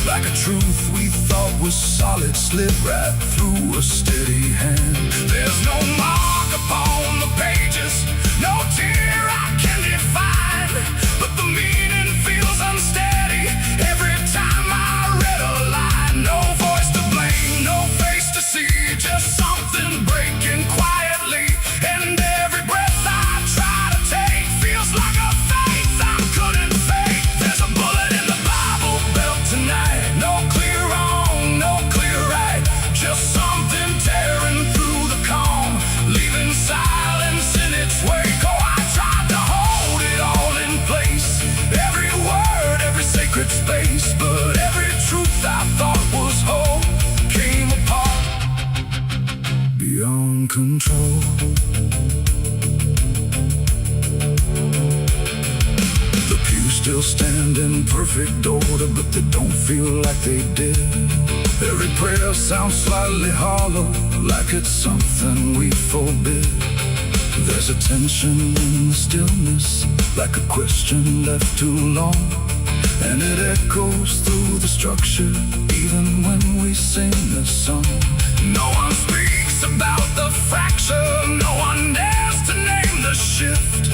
Like a truth we thought was solid slipped right through a steady hand. There's no mark upon the pages, no tear I can define, but the meaning feels unsteady every time I read a line. No voice to blame, no face to see, just something breaking quietly. And every breath I try to take feels like a faith I couldn't fake. There's a bullet in the Bible belt tonight, no clear wrong, no clear right, just something tearing through the calm, leaving silence in its wake. Oh, I tried to hold it all in place, every word, every sacred space, but every truth I thought was whole came apart beyond control. The pews still stand in perfect order, but they don't feel like they did. Every prayer sounds slightly hollow, like it's something we forbid. There's a tension in the stillness, like a question left too long, and it echoes through the structure, even when we sing the song. No one speaks about the fracture, no one dares to name the shift,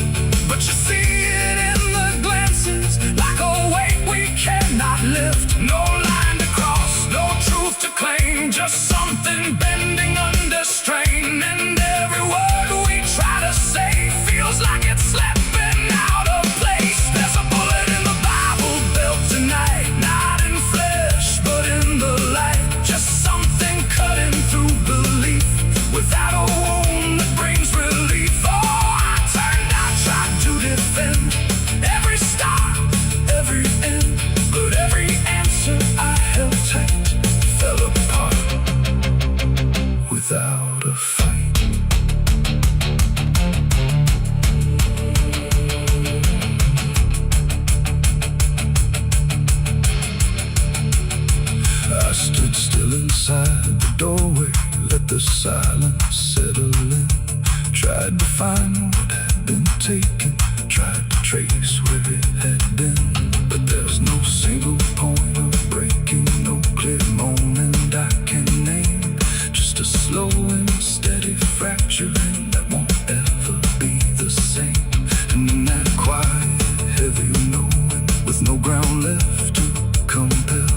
but you see it in the glances, like a weight we cannot lift. No line to cross, no truth to claim, just something bending under strain. And every word we try to say feels like it's slipping out of place. There's a bullet in the Bible belt tonight, not in flesh but in the light, just something cutting through belief without a wound that brings relief. Oh, I turned, I tried to defend every start, every end, but every answer I held tight fell apart without a fight. I stood still inside the doorway, let the silence settle in. Tried to find what had been taken, tried to trace where it had been, but there's no single point of breaking, no clear moment I can name. Just a slow and steady fracturing that won't ever be the same. And in that quiet, heavy knowing, with no ground left to compel,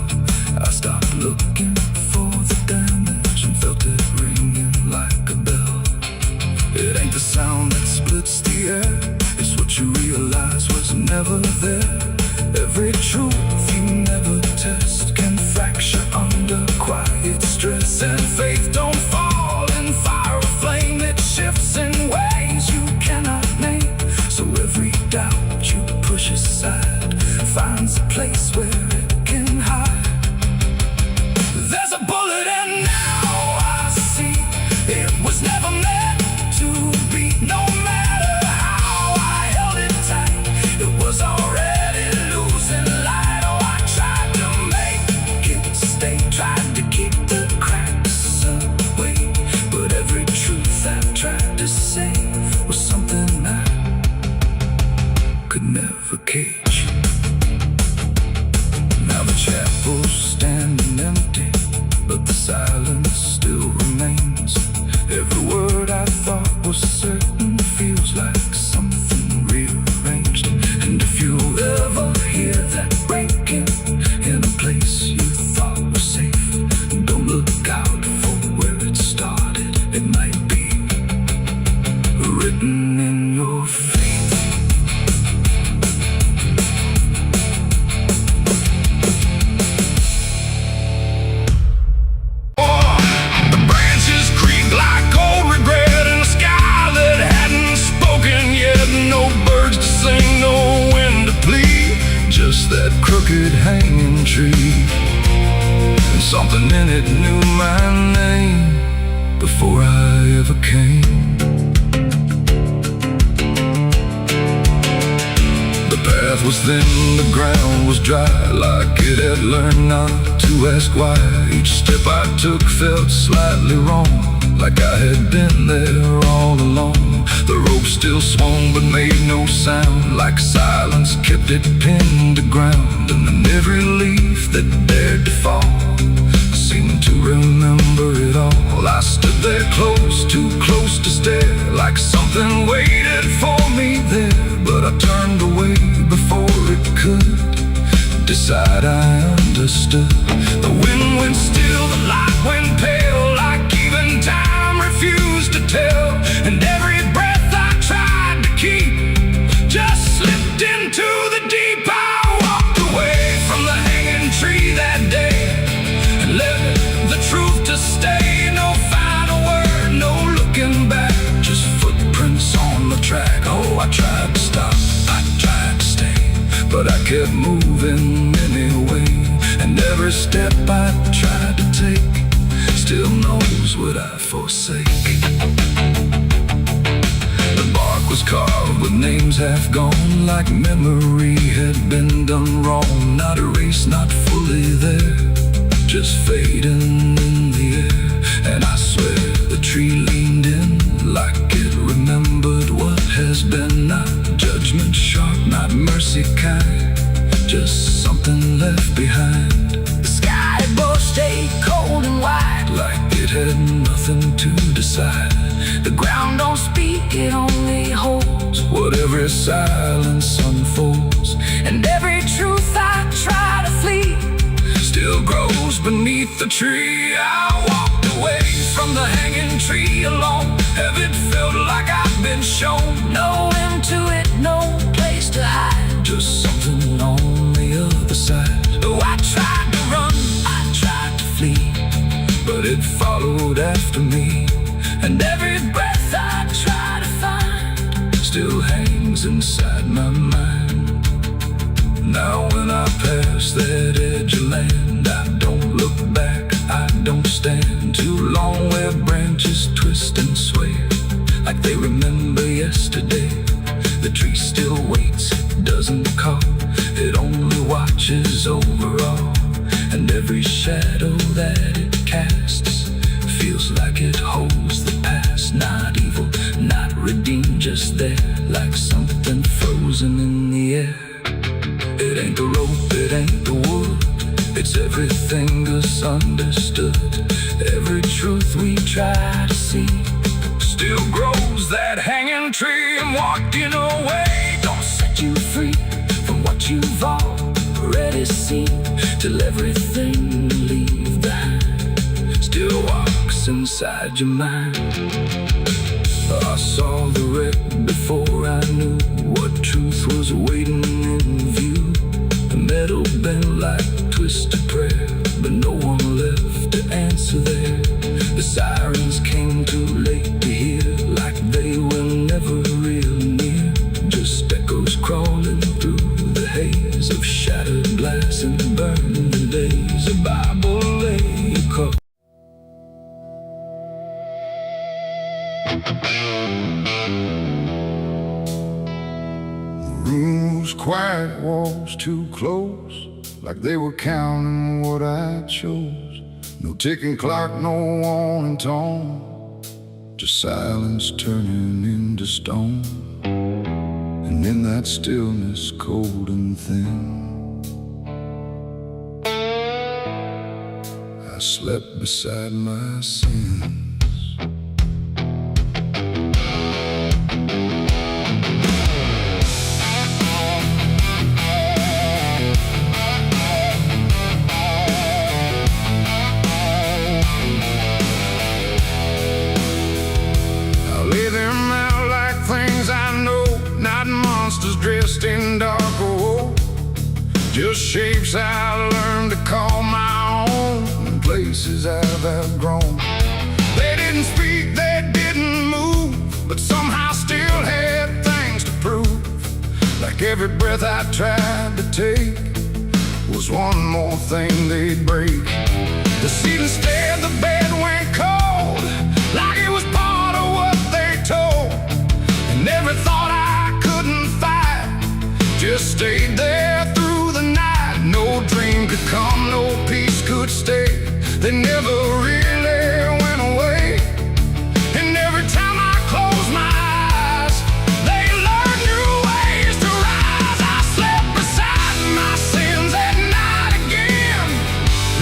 I stopped looking for the damage and felt it ringing like a bell. It ain't the sound that splits the air, it's what you realize was never there. Every truth you never test can fracture under quiet stress. And faith don't fall in fire or flame, it shifts in ways you cannot name. So every doubt you push aside finds a place where it can hide. There's a bullet and now I see it was never meant to be. No matter how I held it tight, it was already losing light. Oh, I tried to make it stay, tried to keep the cracks away, but every truth I tried to say was something I could never cage. Now the chapel's standing empty, but the silence still remains. Every word I thought was certain feels like something rearranged. And if you ever hear that breaking in a place you thought was safe, don't look out for where it started. It might be written in your fate. The branches creak like old regret in the sky that hadn't spoken. crooked hanging tree, and something in it knew my name before I ever came. The path was thin, the ground was dry, like it had learned not to ask why. Each step I took felt slightly wrong, like I had been there all along. The rope still swung but made no sound, like silence kept it pinned to ground. And then every leaf that dared to fall seemed to remember it all. I stood there close, too close to stare, like something waited for me there. But I turned away before it could decide I understood. The wind went still, the light went pale, like even time refused to tell. And every breath I tried to keep just slipped into the deep. I walked away from the hanging tree that day and let the truth to stay. No final word, no looking back, just footprints on the track. Oh, I tried to stop, I tried to stay, but I kept moving anyway. And every step I tried to take still knows what I forsake. The bark was carved with names half gone, like memory had been done wrong. Not erased, not fully there, just fading in the air. And I swear the tree leaned in like it remembered what has been. Not judgment sharp, not mercy kind, just something left behind. The sky above stayed cold and wide, like it had nothing to decide. The ground don't speak, it only holds what every silence unfolds. And every truth I try to flee still grows beneath the tree. I walked away from the hanging tree alone. Heaven felt like I've been shown. No end to it, no place to hide, just something on the other side. Oh, I tried to run, I tried to flee, but it followed after me. And every breath I try to find still hangs inside my mind. Now when I pass that edge of land, I don't look back, I don't stand too long where branches twist and sway, like they remember yesterday. The tree still waits, doesn't call, it only watches over all. And every shadow that it casts feels like it holds the past. Not evil, not redeemed, just there, like something frozen in the air. It ain't the rope, it ain't the wood, it's everything misunderstood. Every truth we try to see still grows that hanging tree. And walking away don't set you free from what you've already seen, till everything you leave behind still walks inside your mind. I saw the wreck before I knew what truth was waiting in view. The metal bent like twisted prayer, but no one left to answer there. The sirens came too late to hear, like they were never real near, just echoes crawling through the haze of shattered glass and burning days. A Bible lay across. The room was quiet, walls too close, like they were counting what I chose. No ticking clock, no warning tone, just silence turning into stone. And in that stillness, cold and thin, I slept beside my sins. Dressed in dark gold, just shapes I learned to call my own, and places I've outgrown. They didn't speak, they didn't move, but somehow still had things to prove. Like every breath I tried to take was one more thing they'd break. The seat instead, the bed went cold, like it was part of what they told. And every thought I couldn't fight just stayed there through the night. No dream could come, no peace could stay. They never really went away. And every time I closed my eyes, they learned new ways to rise. I slept beside my sins at night again,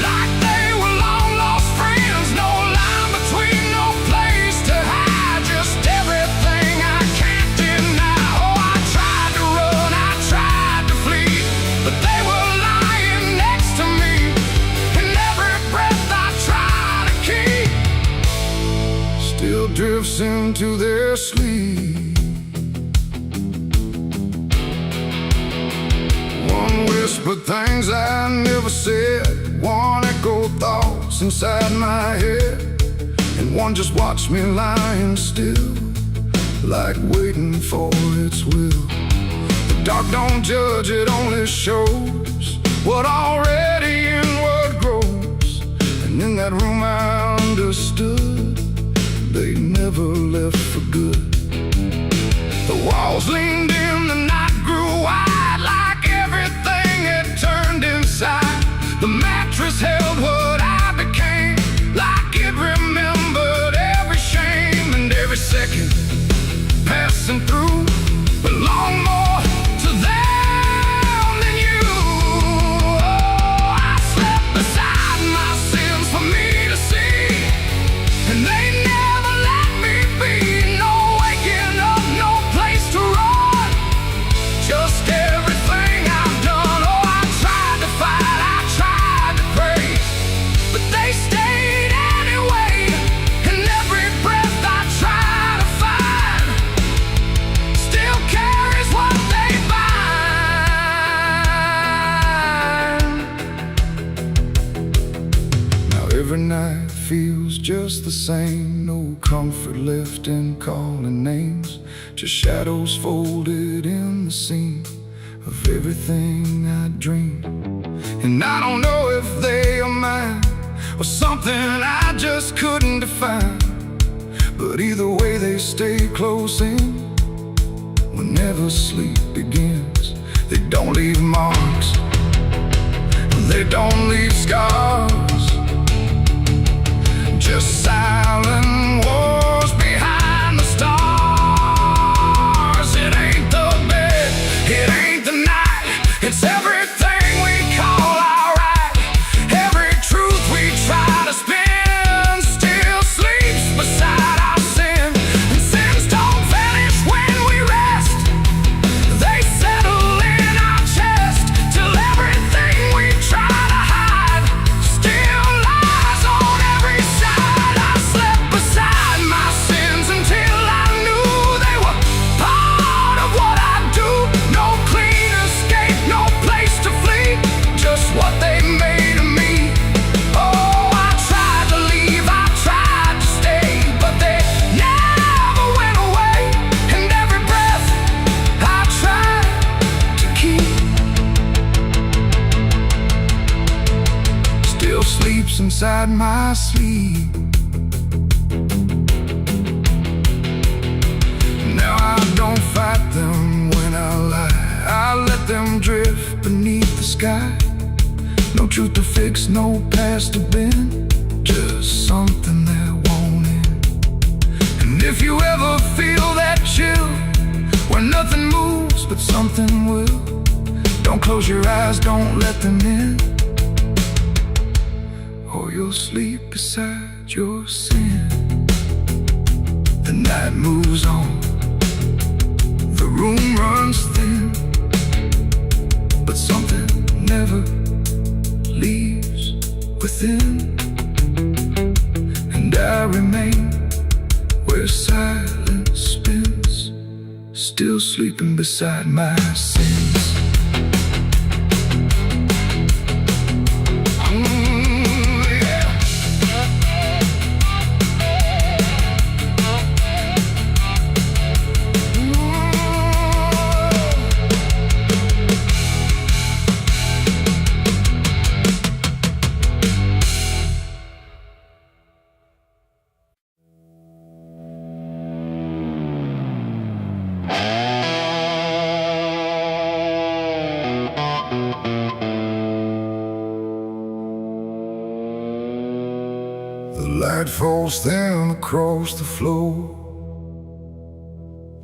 like they were long lost friends. No line between, no place to hide, just everything I can't deny. Oh, I tried to run, I tried to flee, but they were lying next to me, and every breath I tried to keep still drifts into their sleep. One whispered things I never said, one echoed thoughts inside my head, and one just watched me lying still, like waiting for its will. The dark don't judge, it only shows what already inward grows. And in that room I understood they never left for good. The walls leaned in, the night grew wide, like everything had turned inside. The mattress held what I became, like it remembered every shame. And every second passing through belonged more to them than you. Oh, I slept beside my sins for me to see, and they never let me be. No waking up, no place to run, just everything I've done. Oh, I tried to fight, I tried to pray, but they stayed anyway. And every breath I try to find still carries what they bind. Now every night feels just the same, no comfort left in calling names, just shadows folded in the seam of everything I dream. And I don't know if they are mine or something I just couldn't define, but either way they stay close in whenever sleep begins. They don't leave marks, they don't leave scars, just silent wars behind the stars. It ain't the bed, it ain't the night, it's everything we call alright. Every truth we try to spin still sleeps beside our sin. And sins don't vanish when we rest, they settle in our chest, till everything we try to hide still lies on every side. I slept beside my sins until I knew they were part of what I do. No clean escape, no place to flee, just what they made of me. Oh, I tried to leave, I tried to stay, but they never went away. And every breath I tried to keep still sleeps inside my sleep. Now I don't fight them when I lie, I let them drift beneath the sky. No truth to fix, no past to bend, just something that won't end. And if you ever feel that chill, where nothing moves but something will, don't close your eyes, don't let them in, or you'll sleep beside your sin. The night moves on, the room runs thin, but something never leaves within. And I remain where silence spins, still sleeping beside my sins. light falls thin across the floor,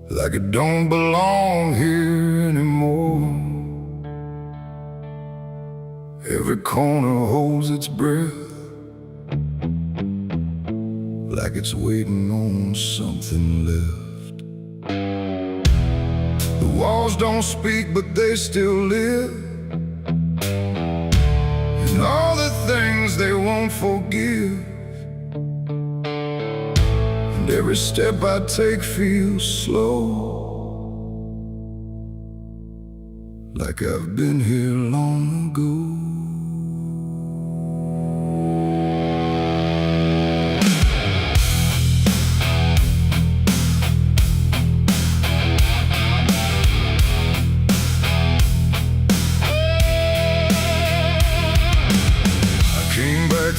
like it don't belong here anymore. Every corner holds its breath, like it's waiting on something left. The walls don't speak, but they still live, and all the things they won't forgive. And every step I take feels slow, like I've been here long ago.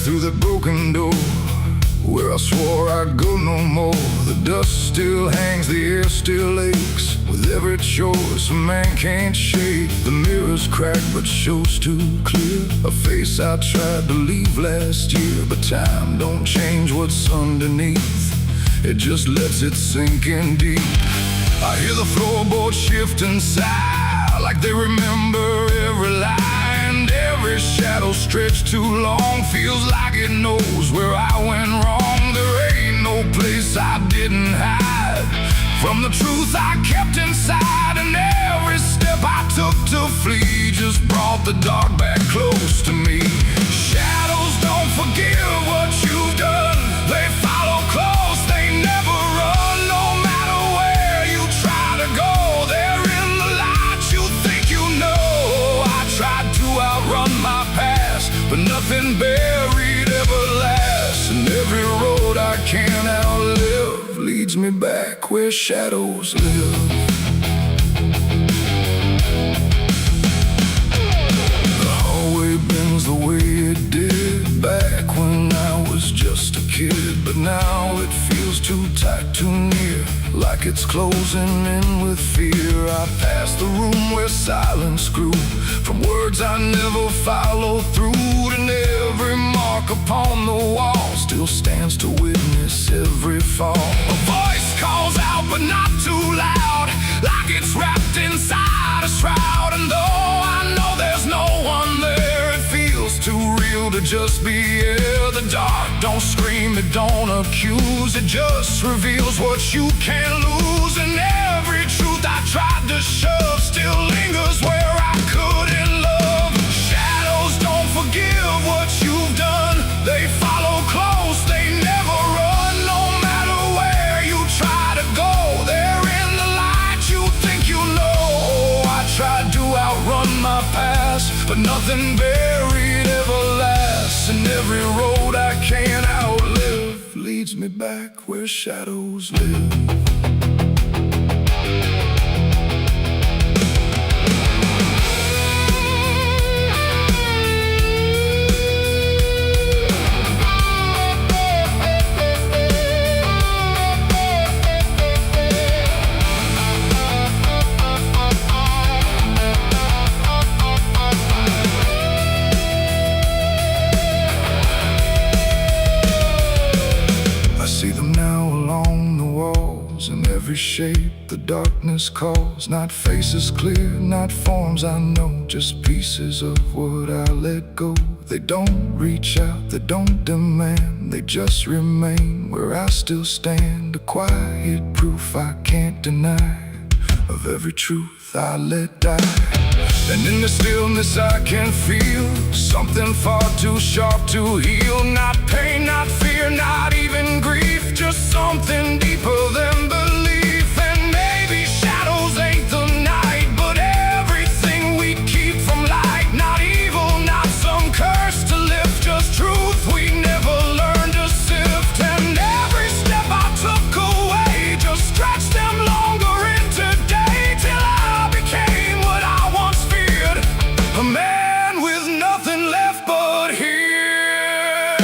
Through the broken door, where I swore I'd go no more. The dust still hangs, the air still aches, with every choice a man can't shake. The mirror's cracked but shows too clear, a face I tried to leave last year. But time don't change what's underneath, it just lets it sink in deep. I hear the floorboards shift and sigh, like they remember every lie. Every shadow stretched too long, feels like it knows where I went wrong. There ain't no place I didn't hide from the truth I kept inside. And every step I took to flee just brought the dark back close to me. Shadows don't forgive what you've done, they follow close, they never run. No matter where you try to go, they're in the light you think you know. I tried to outrun my past, but nothing buried ever lasts. And every road I can't outlive leads me back where shadows live. The hallway bends the way it did back when I was just a kid, but now it feels too tight, too near, like it's closing in with fear. I pass the room where silence grew, from words I never followed through. And every mark upon the wall still stands to witness every fall. A voice calls out but not too loud, like it's wrapped inside a shroud. And though I know there's no one there, it feels too real to just be here. The dark don't scream, it don't accuse, it just reveals what you can't lose. And every truth I tried to shove still lingers where I couldn't love. Shadows don't forgive what you've done, they follow close, they never run. No matter where you try to go, they're in the light you think you know. I tried to outrun my past, but nothing buried ever lasts. And every road I can't outlive leads me back where shadows live. Every shape the darkness calls, not faces clear, not forms I know, just pieces of what I let go. They don't reach out, they don't demand, they just remain where I still stand. A quiet proof I can't deny of every truth I let die. And in the stillness I can feel something far too sharp to heal. Not pain, not fear, not even grief, just something deeper than belief. And maybe shadows ain't the night, but everything we keep from light. Not evil, not some curse to lift, just truth we never learned to sift. And every step I took away just stretched them longer into day, till I became what I once feared, a man with nothing left but here.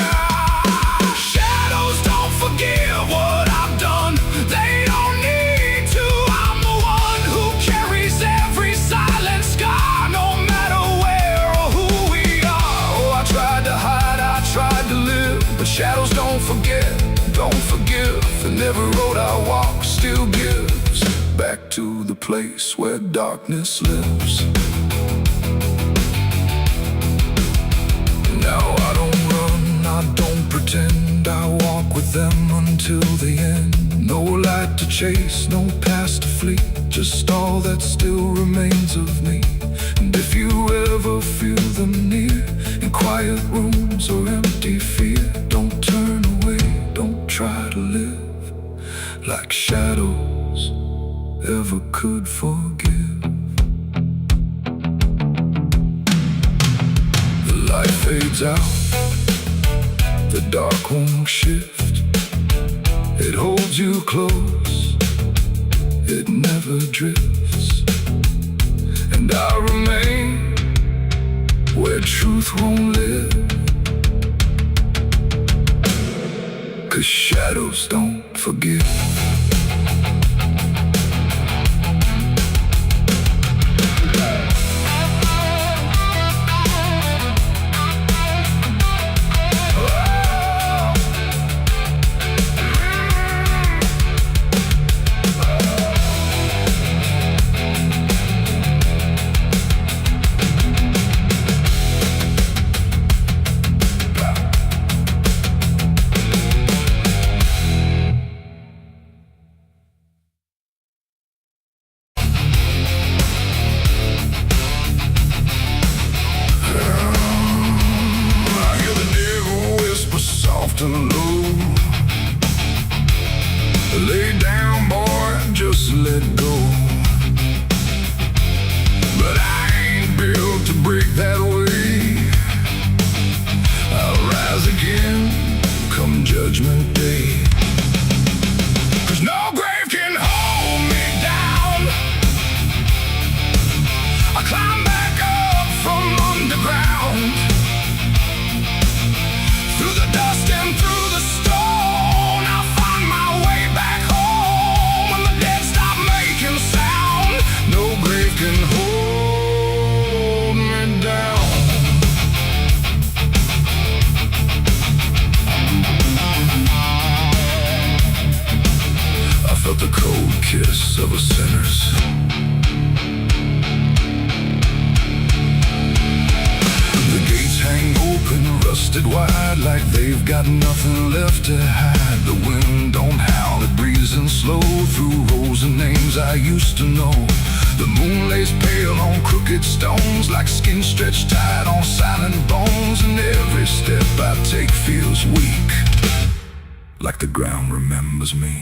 Shadows don't forgive what I've done, they don't need to. I'm the one who carries every silent scar, no matter where or who we are. Oh, I tried to hide, I tried to live, but shadows don't forget. place where darkness lives. Now I don't run, I don't pretend, I walk with them until the end. No light to chase, no past to flee, just all that still remains of me. And if you ever feel them near, in quiet rooms or empty fear, don't turn away, don't try to live like shadows ever could forgive. The light fades out, the dark won't shift. It holds you close, it never drifts. And I remain where truth won't live, 'cause shadows don't forgive. And low, lay down, boy, just let go. But I ain't built to break that way. I'll rise again come judgment day. 'Cause no grave can hold me down. I climb back up from underground, through the dust and through the stone. I'll find my way back home when the dead stop making sound. No grave can hold me down. I felt the cold kiss of a sinner's. The gates hang open, rusted wide, like they've got nothing left to hide. The wind don't howl, it breathes in slow through rows of names I used to know. The moon lays pale on crooked stones, like skin stretched tight on silent bones. And every step I take feels weak, like the ground remembers me.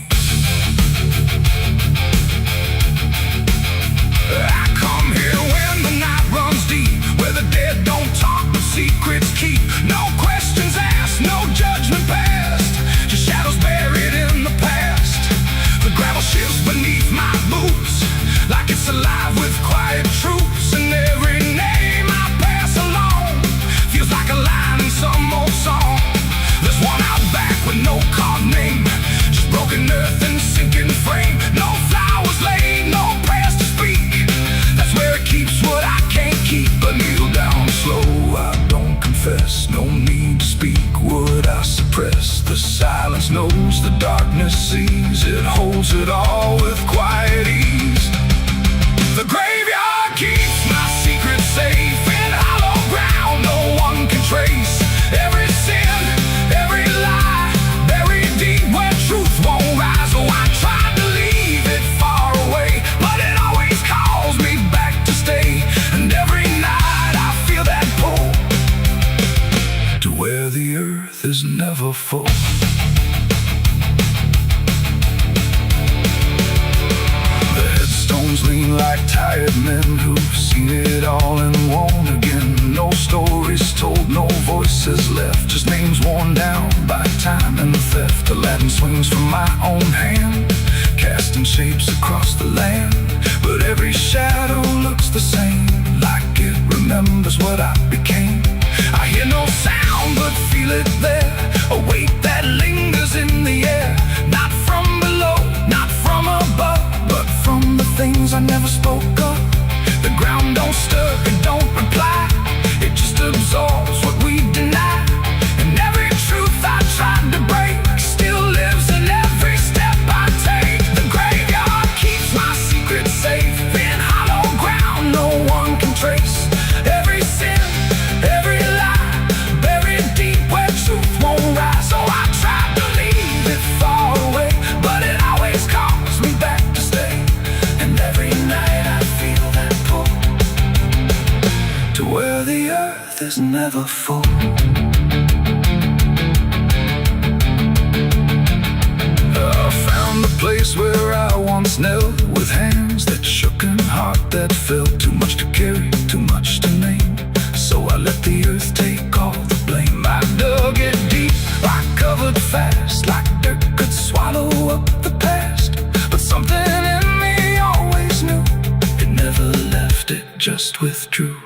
I come here when the night runs deep, where the dead don't talk but secrets keep. No questions asked, no judgment passed, just shadows buried in the past. The gravel shifts beneath my boots, like it's alive with quiet troops. And every name I pass along feels like a line in some old song. There's one out back with no carved name, just broken earth and sinking frame. No flowers laid, no prayers to speak, that's where it keeps what I can't keep. But kneel down slow, I don't confess, no need to speak what I suppress. The silence knows, the darkness sees, it holds it all with quiet ease. The graveyard keeps my secret safe, in hollow ground no one can trace. Every sin, every lie, buried deep where truth won't rise. Oh, I tried to leave it far away, but it always calls me back to stay. And every night I feel that pull to where the earth is never full. The headstones lean like tired men who've seen it all and won't again. No stories told, no voices left, just names worn down by time and theft. The Latin swings from my own hand, casting shapes across the land. But every shadow looks the same, like it remembers what I became. I hear no sound but feel it there, a weight that lingers in the air. Not from below, not from above, but from the things I never spoke of. The ground don't stir, it don't reply, it just absorbs what we deny. And every truth I tried to break still lives in every step I take. The graveyard keeps my secret safe, Every sin, every lie, buried deep where truth won't rise. So I tried to leave it far away, but it always calls me back to stay. And every night I feel that pull to where the earth is never full. I found the place where I once knelt, with hands that shook and heart that felt. Too much to carry, too much to name, so I let the earth take all the blame. I dug it deep, I covered fast, like dirt could swallow up the past. But something in me always knew, it never left, it just withdrew.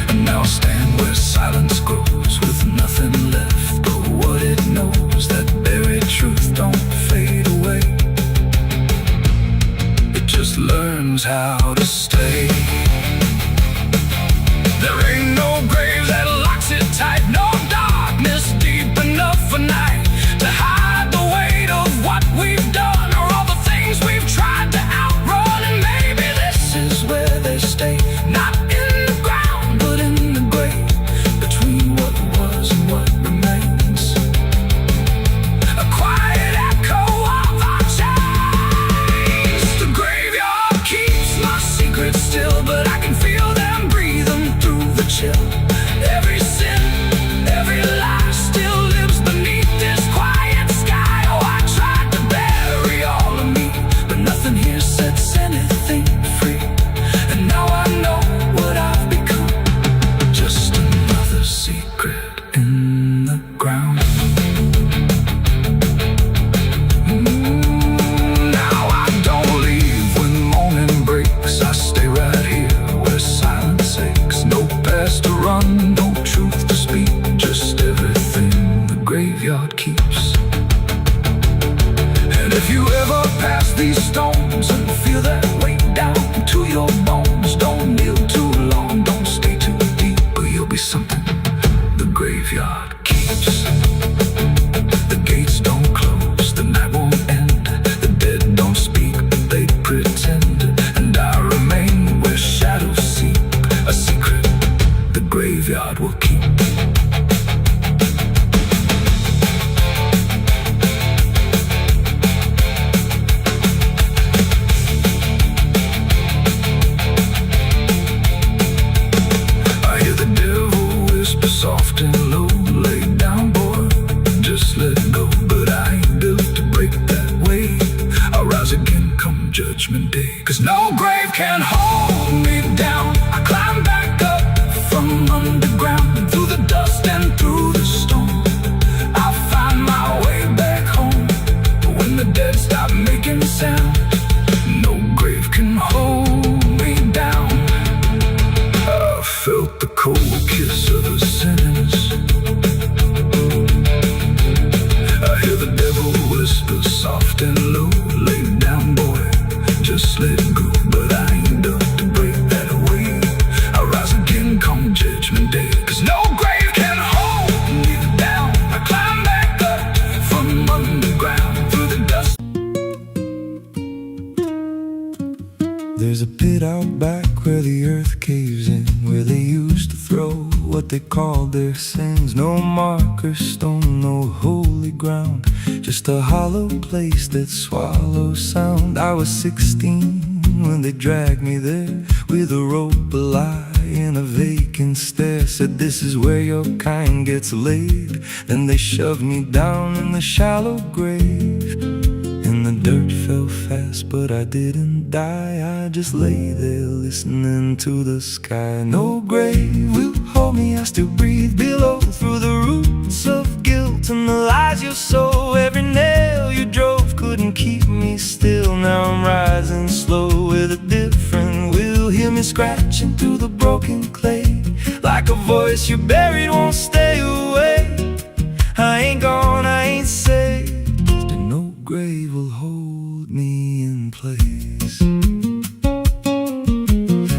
And now I stand where silence grows, with nothing left but what it knows. That buried truth don't fade away, it just learns how to stay. There ain't no grave that locks it tight, no darkness deep enough for night to hide the weight of what we've done, or all the things we've tried to outrun. And maybe this is where they stay, not in the ground but in the grave, between what was and what remains. A quiet echo of our chains. The graveyard keeps my secrets still, but I can feel them breathing through the chill. Every sin, every lie still lives beneath this quiet sky. Oh, I tried to bury all of me, but nothing here sets anything free. And now I know what I've become, just another secret in the ground. Now I don't leave when morning breaks, I stay right here where silence aches. No past to run, no truth to speak, just everything the graveyard keeps. And if you ever pass these stones and feel that weight down to your bones, don't kneel too long, don't stay too deep, or you'll be something the graveyard keeps. The gates don't close, the night won't end, the dead don't speak, but they pretend. And I remain where shadows seep, a secret the graveyard will keep. I hear the devil whisper soft and low, lay down boy, just let go. But I ain't built to break that way, I'll rise again come judgment day. 'Cause no grave can hold me down, I climb back up from underground, and through the dust and through the storm, I'll find my way back home. But when the dead stop making sound, no grave can hold me down. I felt the cold kiss of the sinners, I hear the devil whisper soft and low, lay down boy, just let go. But I ain't up to break that away, I'll rise again come judgment day. 'Cause no grave can hold me down, I climb back up from underground, through the dust. There's a pit out back where the earth caves in, where they used to throw what they called their sins. No marker stone, no holy ground, just a hollow place that swallows sound. I was 16 when they dragged me there, with a rope, a lie, and a vacant stare. Said this is where your kind gets laid. Then they shoved me down in the shallow grave, and the dirt fell fast, but I didn't die. I just lay there listening to the sky. No grave will hold me, I still breathe below, through the roots of guilt and the lies you sow. Every nail you drove couldn't keep me still. Now I'm rising slow with a different will. Hear me scratching through the broken clay, like a voice you buried won't stay away. I ain't gone, I ain't saved, and no grave will hold me in place.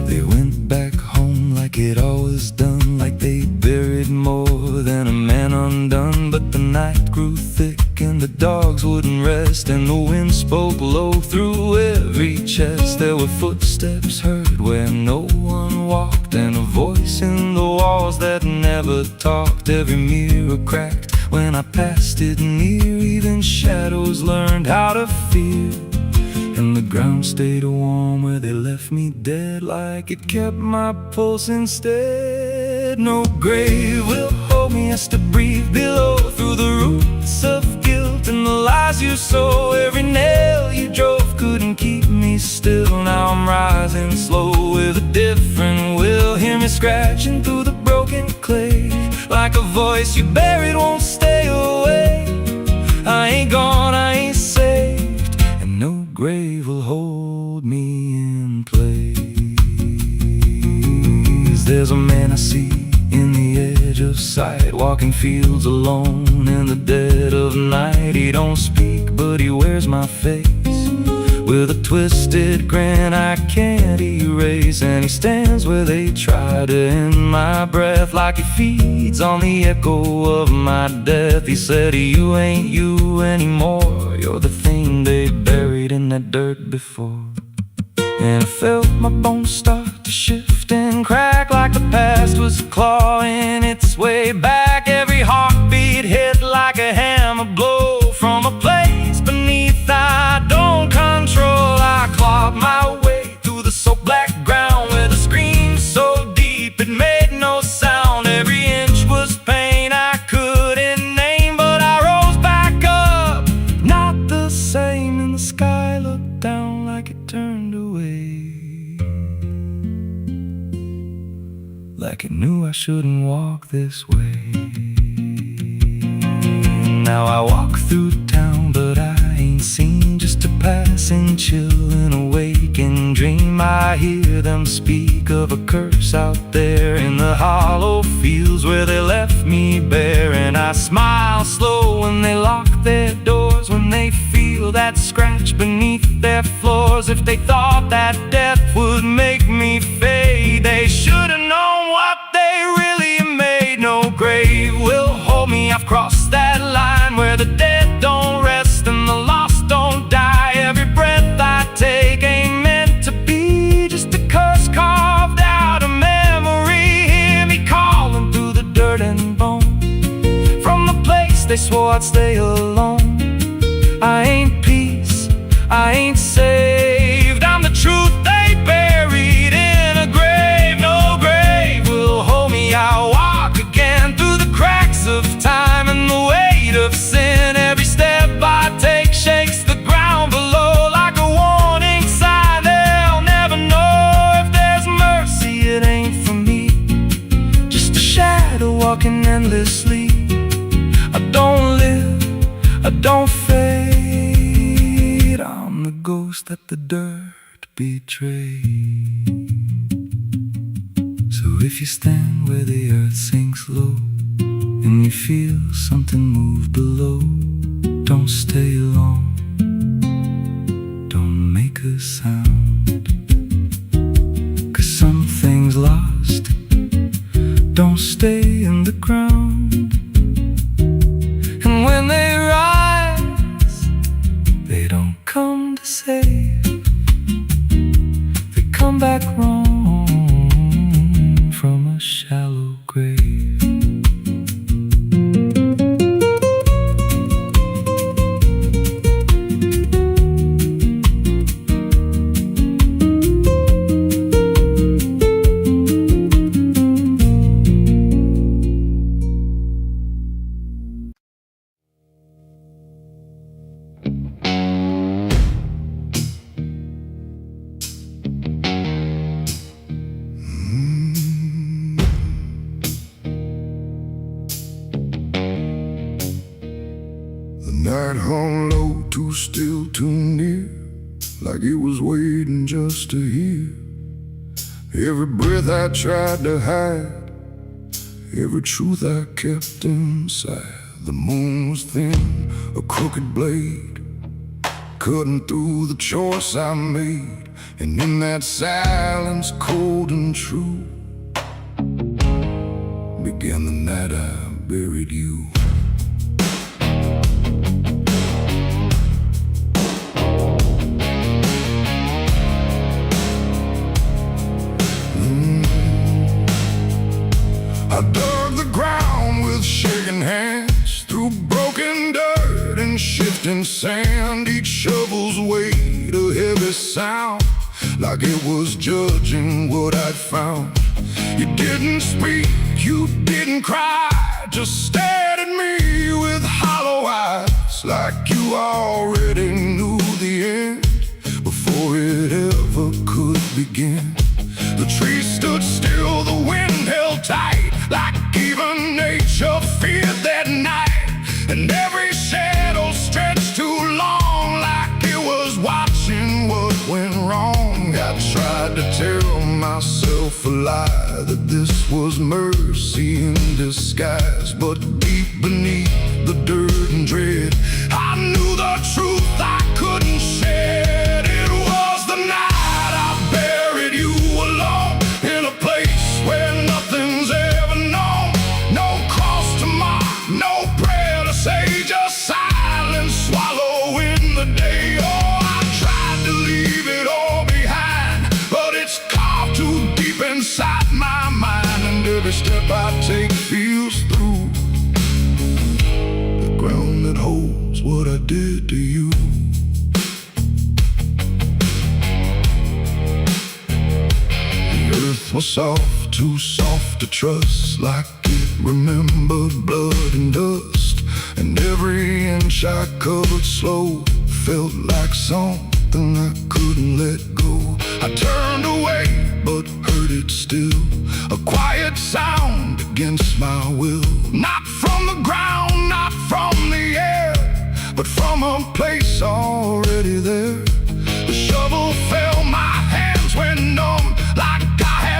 They went back home like it always done, like they buried more than a man undone. But the night grew thick and the dogs wouldn't rest, and the wind spoke low through every chest. There were footsteps heard where no one walked, and a voice in the walls that never talked. Every mirror cracked when I passed it near. Even shadows learned how to fear, and the ground stayed warm where they left me dead, like it kept my pulse instead. No grave will hold me as to breathe below, through the roots of guilt and the lies you sow. Every nail you drove couldn't keep me still. Now I'm rising slow with a different will. Hear me scratching through the broken clay, like a voice you buried won't stay away. I ain't gone, I ain't saved, and no grave will hold me in place. There's a man I see in the edge of sight, walking fields alone in the dead of night. He don't speak, but he wears my face with a twisted grin I can't erase. And he stands where they try to end my breath, like he feeds on the echo of my death. He said, you ain't you anymore, you're the thing they buried in that dirt before. And I felt my bones start to shift and crack, like the past was clawing its way back. Every heartbeat hit like a hammer blow from a place beneath I don't control. I clawed my way through the soap black ground with a scream so deep it made no sound. Every inch was pain I couldn't name, but I rose back up, not the same. And the sky looked down like it turned away, like it knew I shouldn't walk this way. Now I walk through town, but I ain't seen, just a passing chill and a waking dream. I hear them speak of a curse out there in the hollow fields where they left me bare. And I smile slow when they lock their doors, when they feel that scratch beneath their floors. If they thought that death would make me fade, they should've known what they really made. No grave will hold me, I've crossed that line where the dead don't rest and the lost don't die. Every breath I take ain't meant to be, just a curse carved out of memory. Hear me calling through the dirt and bone, from the place they swore I'd stay alone. I ain't peace, I ain't saved, I'm the truth they buried in a grave. No grave will hold me, I'll walk again through the cracks of time and the weight of sin. Every step I take shakes the ground below like a warning sign. They'll never know if there's mercy, it ain't for me, just a shadow walking endlessly. I don't live, I don't fade, I'm the ghost that the dirt betrayed. So if you stand where the earth sinks low and you feel something move below, don't stay long, don't make a sound, 'cause something's lost, don't stay in the ground. And when they rise, they don't come to save, they come back wrong from a shallow grave. Night hung low, too still, too near, like it was waiting just to hear. Every breath I tried to hide, every truth I kept inside. The moon was thin, a crooked blade, cutting through the choice I made. And in that silence, cold and true, began the night I buried you. I dug the ground with shaking hands, through broken dirt and shifting sand. Each shovel's weight a heavy sound, like it was judging what I'd found. You didn't speak, you didn't cry, just stared at me with hollow eyes, like you already knew the end before it ever could begin. The trees stood still, the wind held tight, like even nature feared that night. And every shadow stretched too long, like it was watching what went wrong. I tried to tell myself a lie, that this was mercy in disguise. But deep beneath the dirt and dread, I knew the truth I couldn't shed. It was the night I buried you alone, in a place where nothing's ever known. No cross to mark, no prayer to say, just silence swallowing the day. Oh, I tried to leave it all behind, but it's carved too deep inside my mind. And every step I take feels through the ground that holds what I did to you. Was soft, too soft to trust, like it remembered blood and dust. And every inch I covered slow felt like something I couldn't let go. I turned away, but heard it still, a quiet sound against my will. Not from the ground, not from the air, but from a place already there. The shovel fell, my hands went numb, like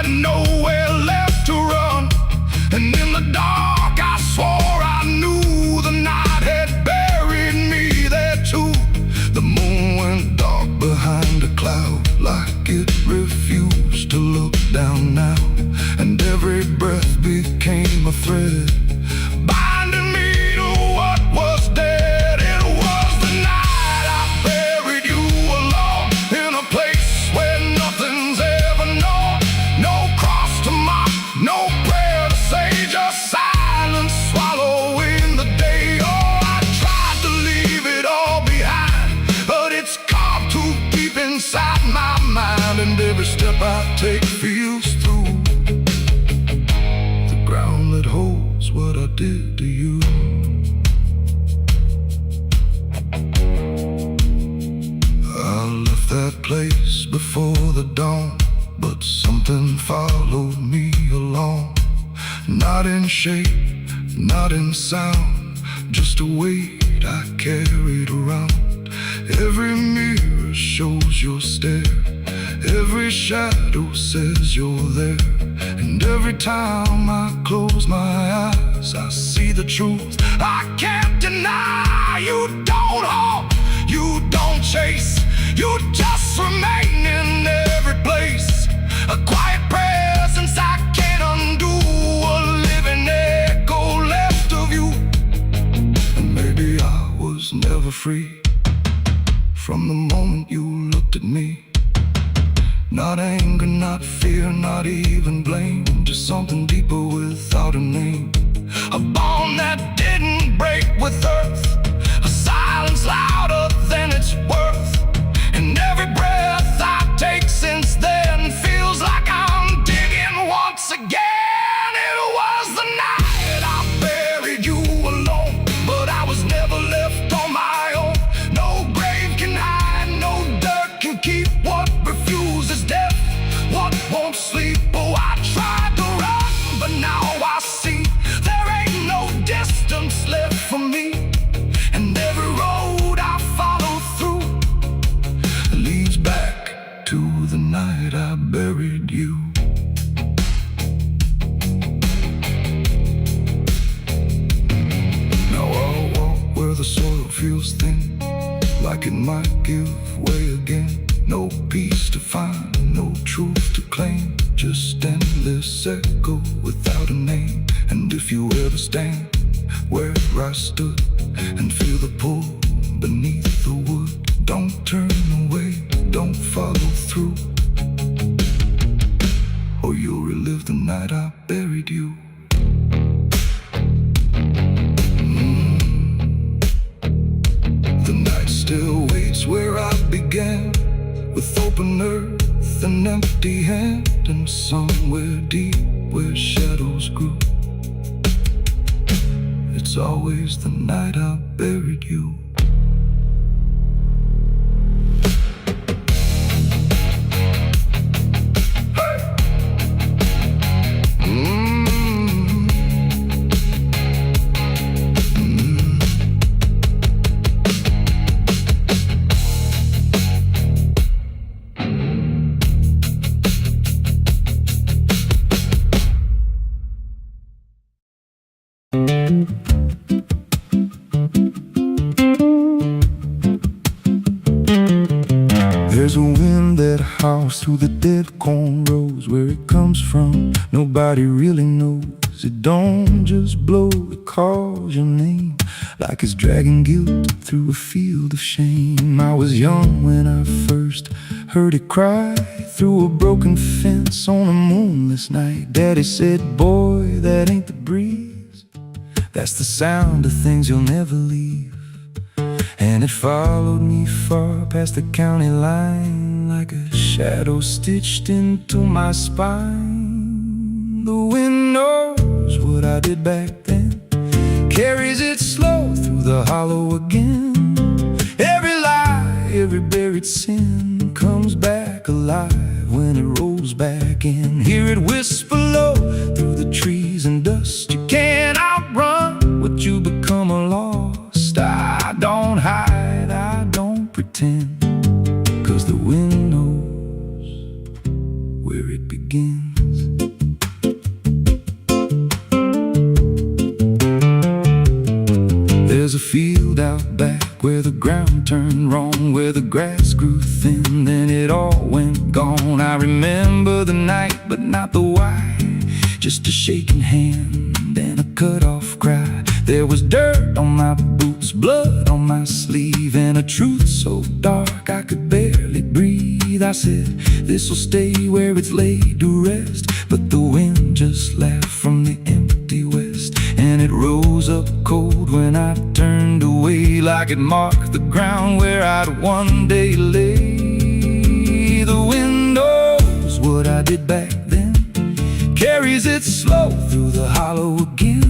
nowhere left to run. And in the dark I swore I knew the night had buried me there too. The moon went dark behind a cloud, like it refused to look down now. And every breath became a thread, binding me to what was dead. It was the night I buried you alone, in a place where nothing's ever known. No cross to mark, no prayer to say, just silence swallowing the day. Oh, I tried to leave it all behind, but it's carved too deep inside my mind. And every step I take feels through the ground that holds what I did to you. I left that place before the dawn, but something followed me along. Not in shape, not in sound, just a weight I carried around. Every mirror shows your stare, every shadow says you're there. And every time I close my eyes, I see the truth I can't deny. You don't hold, you don't chase, you just remain in every place. A quiet presence I can't undo, a living echo left of you. And maybe I was never free from the moment you looked at me. Not anger, not fear, not even blame, just something deeper without a name. A bond that didn't break with earth, a silence louder than its worth. And every breath I take since then feels like I'm digging once again. It was the night I buried you alone, but I was never left on my own. No grave can hide, no dirt can keep what refuses death, what won't sleep. Oh, I tried to run, but now I see there ain't no distance left for me. And every road I follow through leads back to the night I buried you. Now I'll walk where the soil feels thin, like it might give way again. No peace to find, no truth to claim, just endless echo without a name. And if you ever stand where I stood and feel the pull beneath the wood. Don't turn away, don't follow through, or you'll relive the night I buried you. The night still waits where I began, with open earth and empty hand, and somewhere deep where shadows grew, it's always the night I buried you. There's a wind that howls through the dead corn rows. Where it comes from, nobody really knows. It don't just blow, it calls your name, like it's dragging guilt through a field of shame. I was young when I first heard it cry through a broken fence on a moonless night. Daddy said, boy, that ain't the breeze, that's the sound of things you'll never leave. And it followed me far past the county line, like a shadow stitched into my spine. The wind knows what I did back then, carries it slow through the hollow again. Every lie, every buried sin comes back alive when it rolls back in. Hear it whisper low through the trees and dust. You can't outrun what you become lost. I don't hide, I don't pretend, 'cause the wind knows where it begins. There's a field out back where the ground turned wrong, where the grass grew thin, then it all went gone. I remember the night, but not the why, just a shaking hand and a cut-off cry. There was dirt on my boots, blood on my sleeve, and a truth so dark I could barely breathe. I said, this'll stay where it's laid to rest, but the wind just laughed from the empty west, and it rose up cold when I turned away, like it marked the ground where I'd one day lay. The wind knows what I did back then, carries it slow through the hollow again.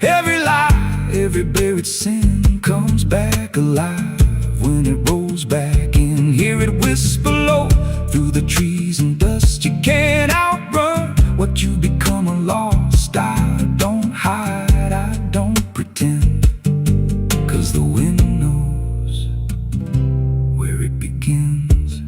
Every lie, every buried sin comes back alive when it rolls back in. Hear it whisper low through the trees and dust. You can't outrun what you become lost. I don't hide, I don't pretend, 'cause the wind knows where it begins.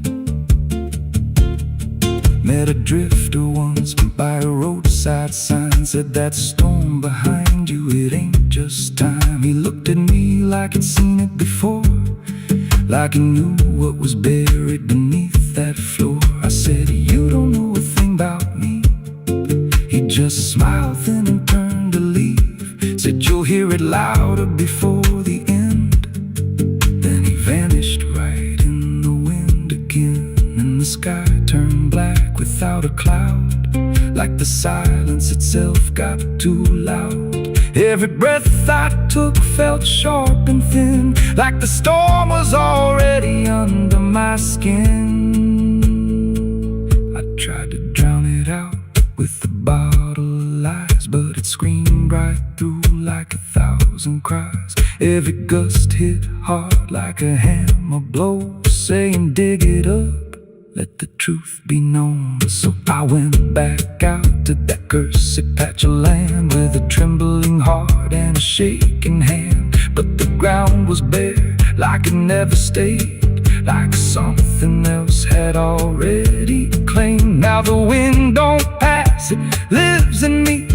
Met a drifter once by a roadside sign, said that storm behind you, it ain't just time. He looked at me like he'd seen it before, like he knew what was buried beneath that floor. I said, you don't know a thing about me. He just smiled then and turned to leave, said, you'll hear it louder before the end. Then he vanished right in the wind again, and the sky turned black without a cloud, like the silence itself got too loud. Every breath I took felt sharp and thin, like the storm was already under my skin. I tried to drown it out with a bottle of lies, but it screamed right through like 1,000 cries. Every gust hit hard like a hammer blow, saying dig it up, let the truth be known. So I went back out to that cursed patch of land with a trembling heart and a shaking hand. But the ground was bare, like it never stayed, like something else had already claimed. Now the wind don't pass, it lives in me,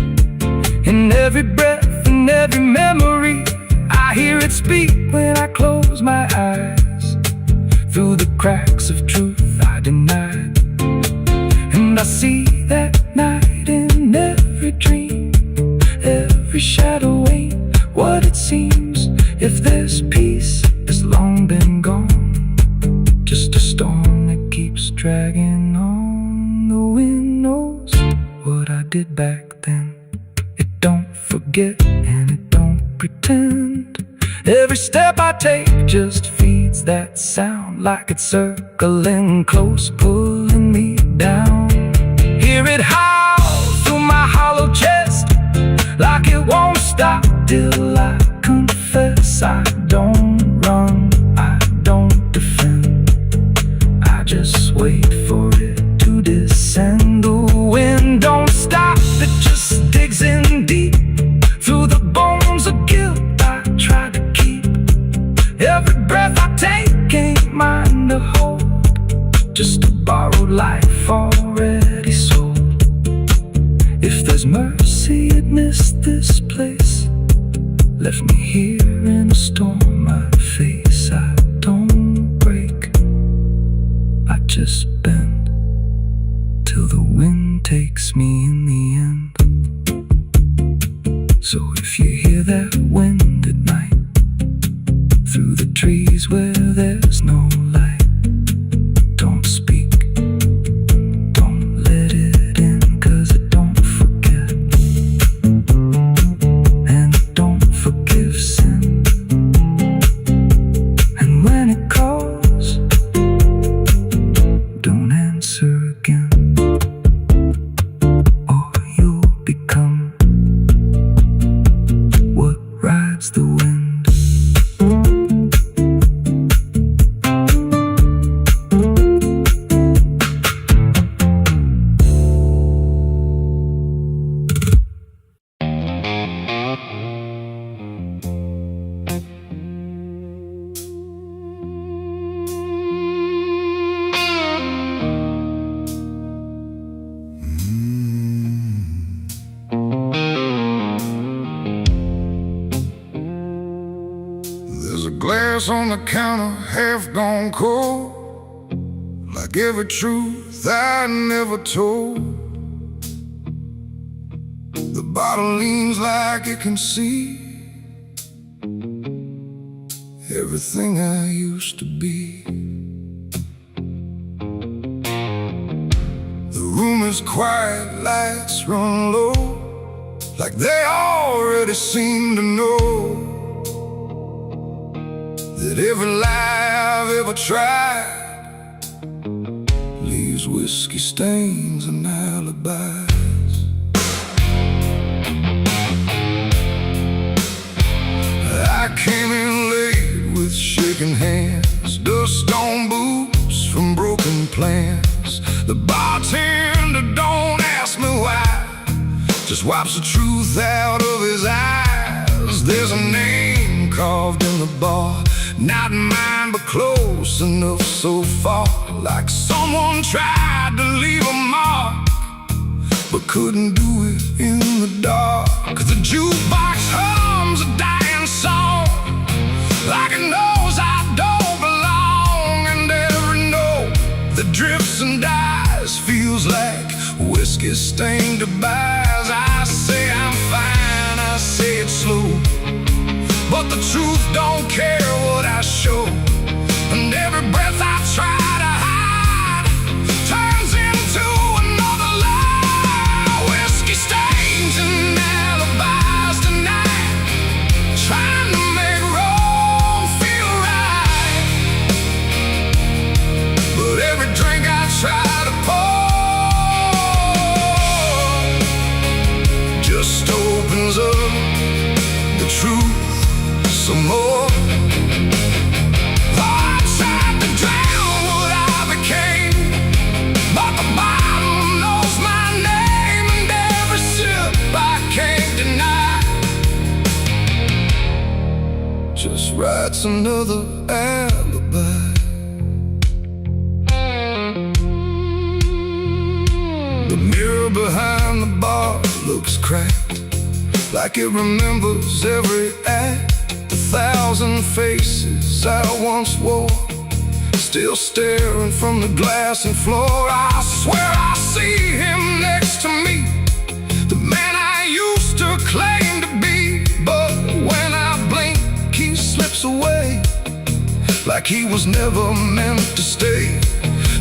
in every breath and every memory. I hear it speak when I close my eyes, through the cracks of truth I denied. And I see that night in every dream, every shadow ain't what it seems. If there's peace, it's long been gone. Just a storm that keeps dragging on. The wind knows what I did back then. It don't forget and it don't pretend. Every step I take just feeds that sound, like it's circling close, pulling me down. Hear it howl through my hollow chest, like it won't stop till I confess. I don't run, I don't defend, I just wait for it to descend. The wind don't stop, it just digs in deep through the bones of guilt I try to keep. Every breath I take ain't mine to hold, just a borrowed life already sold. If there's mercy, it missed this place, left me here in a storm I face. I don't break, I just bend till the wind takes me in the end. So if you hear that wind at night, through the trees where there's no light, don't speak, don't let it in, 'cause it don't forget, and it don't forgive sin. And when it calls, don't answer again, or you'll become what rides the wind. There's a glass on the counter, half gone cold, like every truth I never told. The bottle leans like it can see everything I used to be. The room is quiet, lights run low, like they already seem to know that every lie I've ever tried leaves whiskey stains and alibis. I came in late with shaking hands, dust on boots from broken plans. The bartender don't ask me why, just wipes the truth out of his eyes. There's a name carved in the bar, not mine but close enough so far, like someone tried to leave a mark but couldn't do it in the dark. The jukebox hums a dying song, like it knows I don't belong, and every note that drifts and dies feels like whiskey stained goodbyes. I say I'm fine, I say it slow, but the truth don't care what I show, and every breath I try to hide turns into another lie. Whiskey stains and alibis tonight, trying to make wrong feel right. But every drink I try to pour just opens up the truth some more. I tried to drown what I became, but the bottle knows my name, and every sip I can't deny just writes another alibi. The mirror behind the bar looks cracked, like it remembers every act. 1,000 faces I once wore, still staring from the glass and floor. I swear I see him next to me, the man I used to claim to be. But when like he was never meant to stay.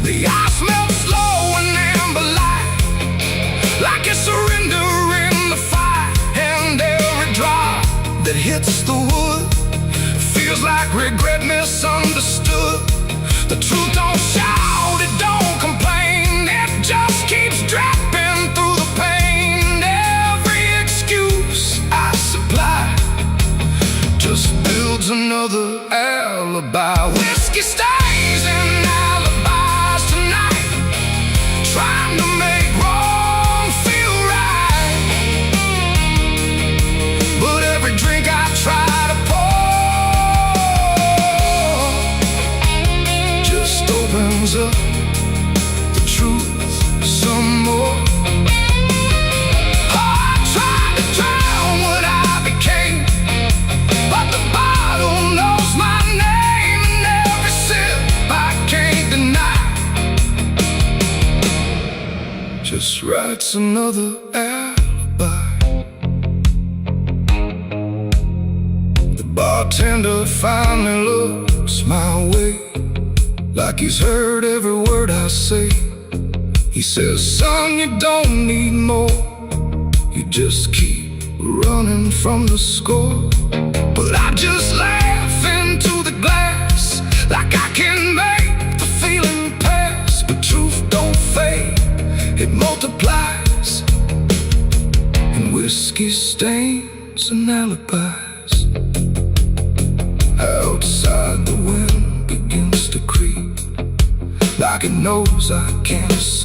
The ice melts slow and amber light, like you surrender in the fire. And every drop that hits the wood feels like regret misunderstood. The truth don't shout, it don't complain, it just keeps dropping through the pain. Every excuse I supply just builds another alibi. Whiskey stains and alibis tonight, trying to make wrong feel right. But every drink I try to pour just opens up the truth some more. I tried to drown what I became, but the bottle knows my name, and every sip I can't deny just writes another alibi. The bartender finally looks my way, like he's heard every word I say. He says, son, you don't need more, you just keep running from the score. But I just laugh into the glass, like I can make the feeling pass. But truth don't fade, it multiplies, and whiskey stains and alibis. Outside the wind begins to creep, like it knows I can't escape.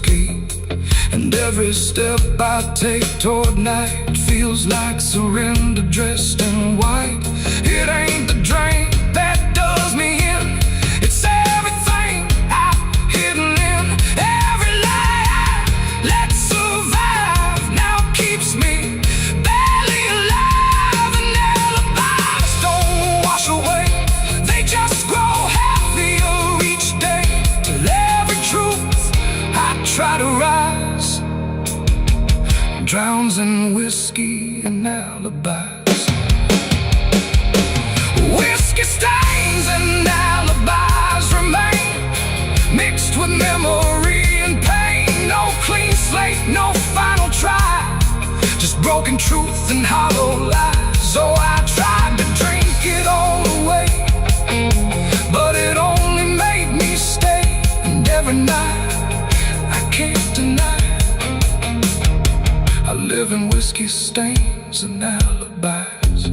And every step I take toward night feels like surrender dressed in white. It ain't the drink that does me in, it's everything I've hidden in. Every lie I let survive now keeps me barely alive. And alibis don't wash away, they just grow heavier each day, till every truth I try to rise drowns in whiskey and alibis. Whiskey stains and alibis remain, mixed with memory and pain. No clean slate, no final try, just broken truth and hollow lies. So I tried to drink it all away, but it only made me stay. And every night I can't deny I live in whiskey stains and alibis.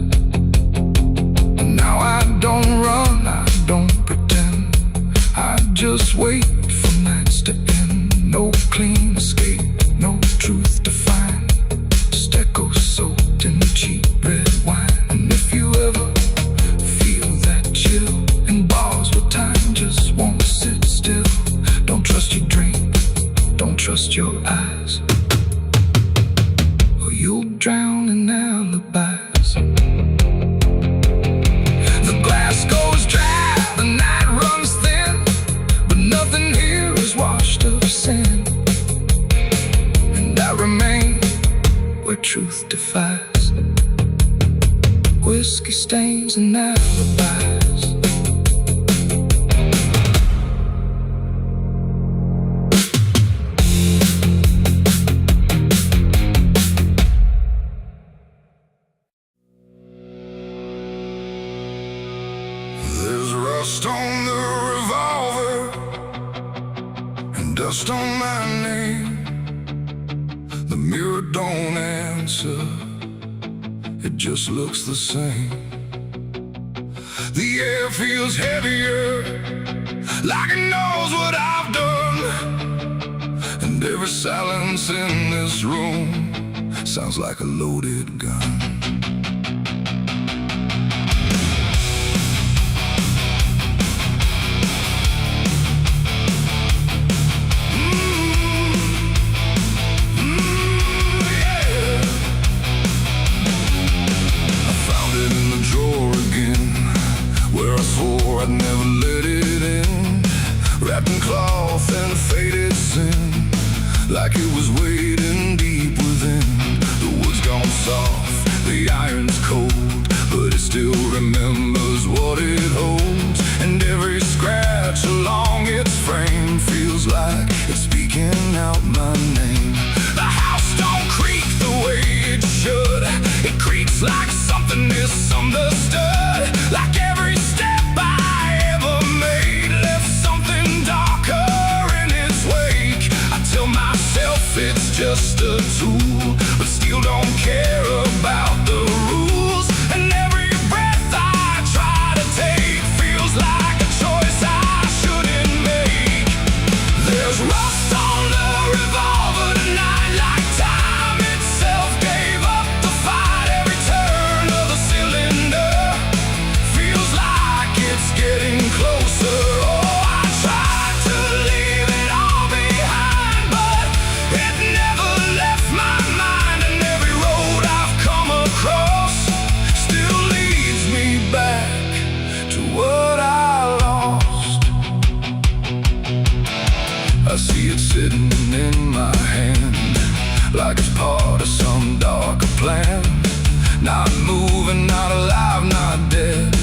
And now I don't run, I don't pretend, I just wait for nights to end. No clean escape, no truth to find, just echoes soaked in cheap red wine. And if you ever feel that chill in bars where time just won't sit still, don't trust your dream, don't trust your eyes, you'll drown in alibis. The glass goes dry, the night runs thin, but nothing here is washed of sin. And I remain where truth defies, whiskey stains and alibis. Dust on the revolver and dust on my name. The mirror don't answer, it just looks the same. The air feels heavier, like it knows what I've done. And every silence in this room sounds like a loaded gun. I'd never let it in, wrapped in cloth and faded sin, like it was waiting deep within. The wood's gone soft, the iron's cold, but it still remembers what it holds. And every like something misunderstood. Like every step I ever made left something darker in its wake. I tell myself it's just a tool, but still don't care about the rules. And every breath I try to take feels like a choice I shouldn't make. There's rust on the revolver tonight, like time itself gave up the fight. Every turn of the cylinder feels like it's getting closer. Oh, I tried to leave it all behind, but it never left my mind. And every road I've come across still leads me back to what I lost. I see it sitting in my hand, like it's part of some darker plan. Not moving, not alive, not dead,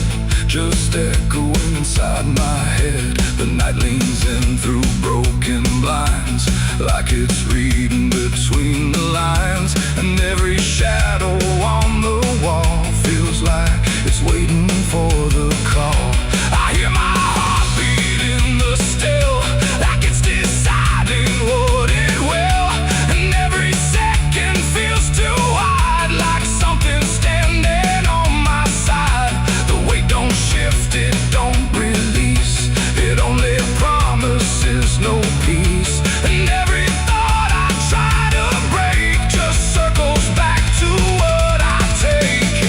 just echoing inside my head. The night leans in through broken blinds, like it's reading between the lines. And every shadow on the wall feels like it's waiting for the call. I hear my heartbeat in the still, like it's deciding what it will. And every second feels too wide, like something standing on my side. The weight don't shift, it don't release, it only promises no peace. And every thought I try to break just circles back to what I take.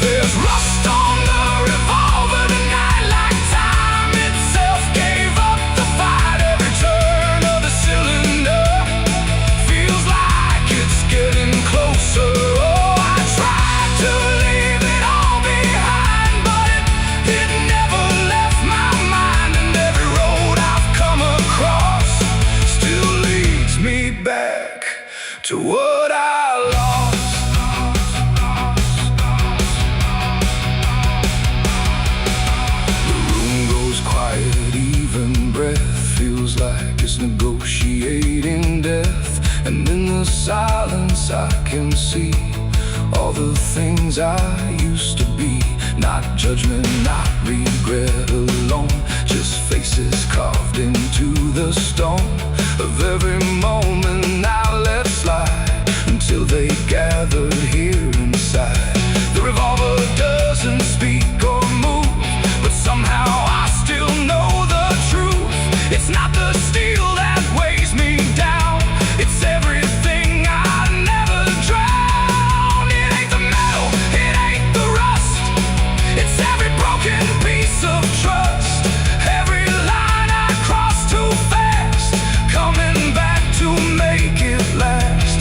There's rust on the revolver tonight, like time itself gave up the fight. Every turn of the cylinder feels like it's getting closer. Oh, I tried to leave it all behind, but it never left my mind. And every road I've come across still leads me back to what I lost. The room goes quiet, even breath feels like it's negotiating death. And in the silence I can see all the things I used to be. Not judgment, not regret alone, just faces carved into the stone of every moment I let slide, until they gathered here inside. The revolver doesn't speak or move, but somehow I still know the truth. It's not the steel that weighs me down, it's everything I never drowned. It ain't the metal, it ain't the rust, it's every broken piece of trust. Every line I cross too fast, coming back to make it last.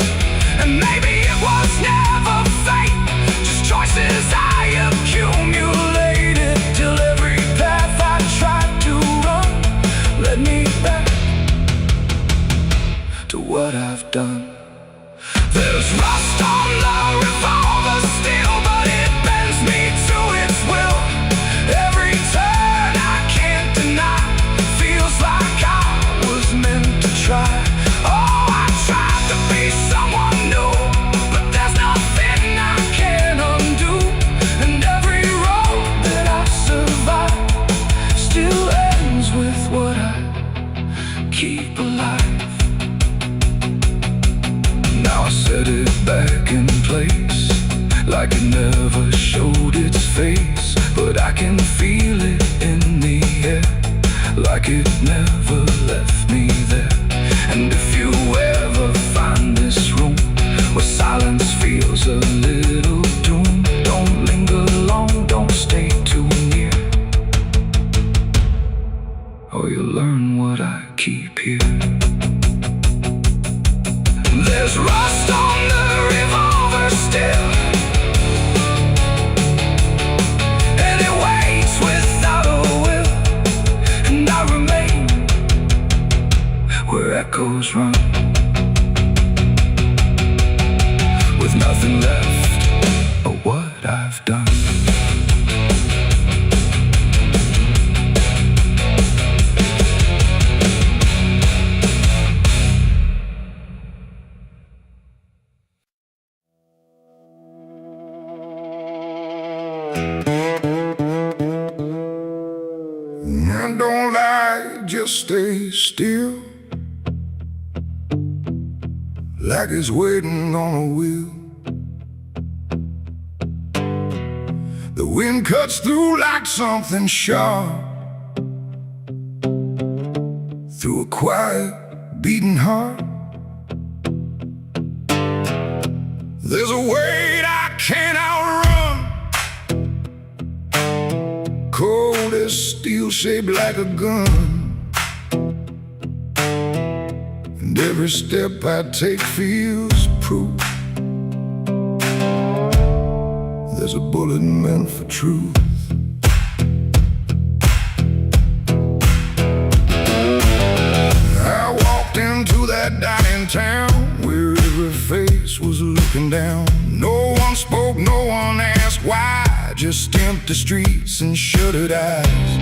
And maybe it was never fate, just choices I accumulated, till every path I tried to run led me back to what I've done. There's rust on the revolver still, but it bends me to its will. Every turn I can't deny feels like I was meant to try. Oh, I tried to be someone new, but there's nothing I can undo. And every road that I survive still ends with what I keep alive. Now I set it back in place, like it never showed its face. But I can feel it in the air, like it never left me there. And if you ever find this room where silence feels a little doom, don't linger long, don't stay too near, or you'll learn what I keep here. There's rust on the revolver still, and it waits without a will. And I remain where echoes run, with nothing left of what I've done. And don't lie, just stay still, like it's waiting on a wheel. The wind cuts through like something sharp, through a quiet, beating heart. There's a weight I can't outrun, cold as steel, shaped like a gun. And every step I take feels proof there's a bullet meant for truth. I walked into that dining town where every face was looking down. No one spoke, no one asked why, just empty streets and shuttered eyes.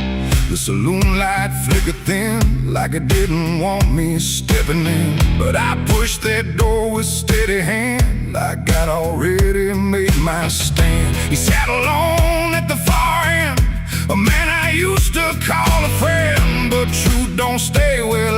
The saloon light flickered thin, like it didn't want me stepping in. But I pushed that door with steady hand, like I'd already made my stand. He sat alone at the far end, a man I used to call a friend. But truth don't stay well.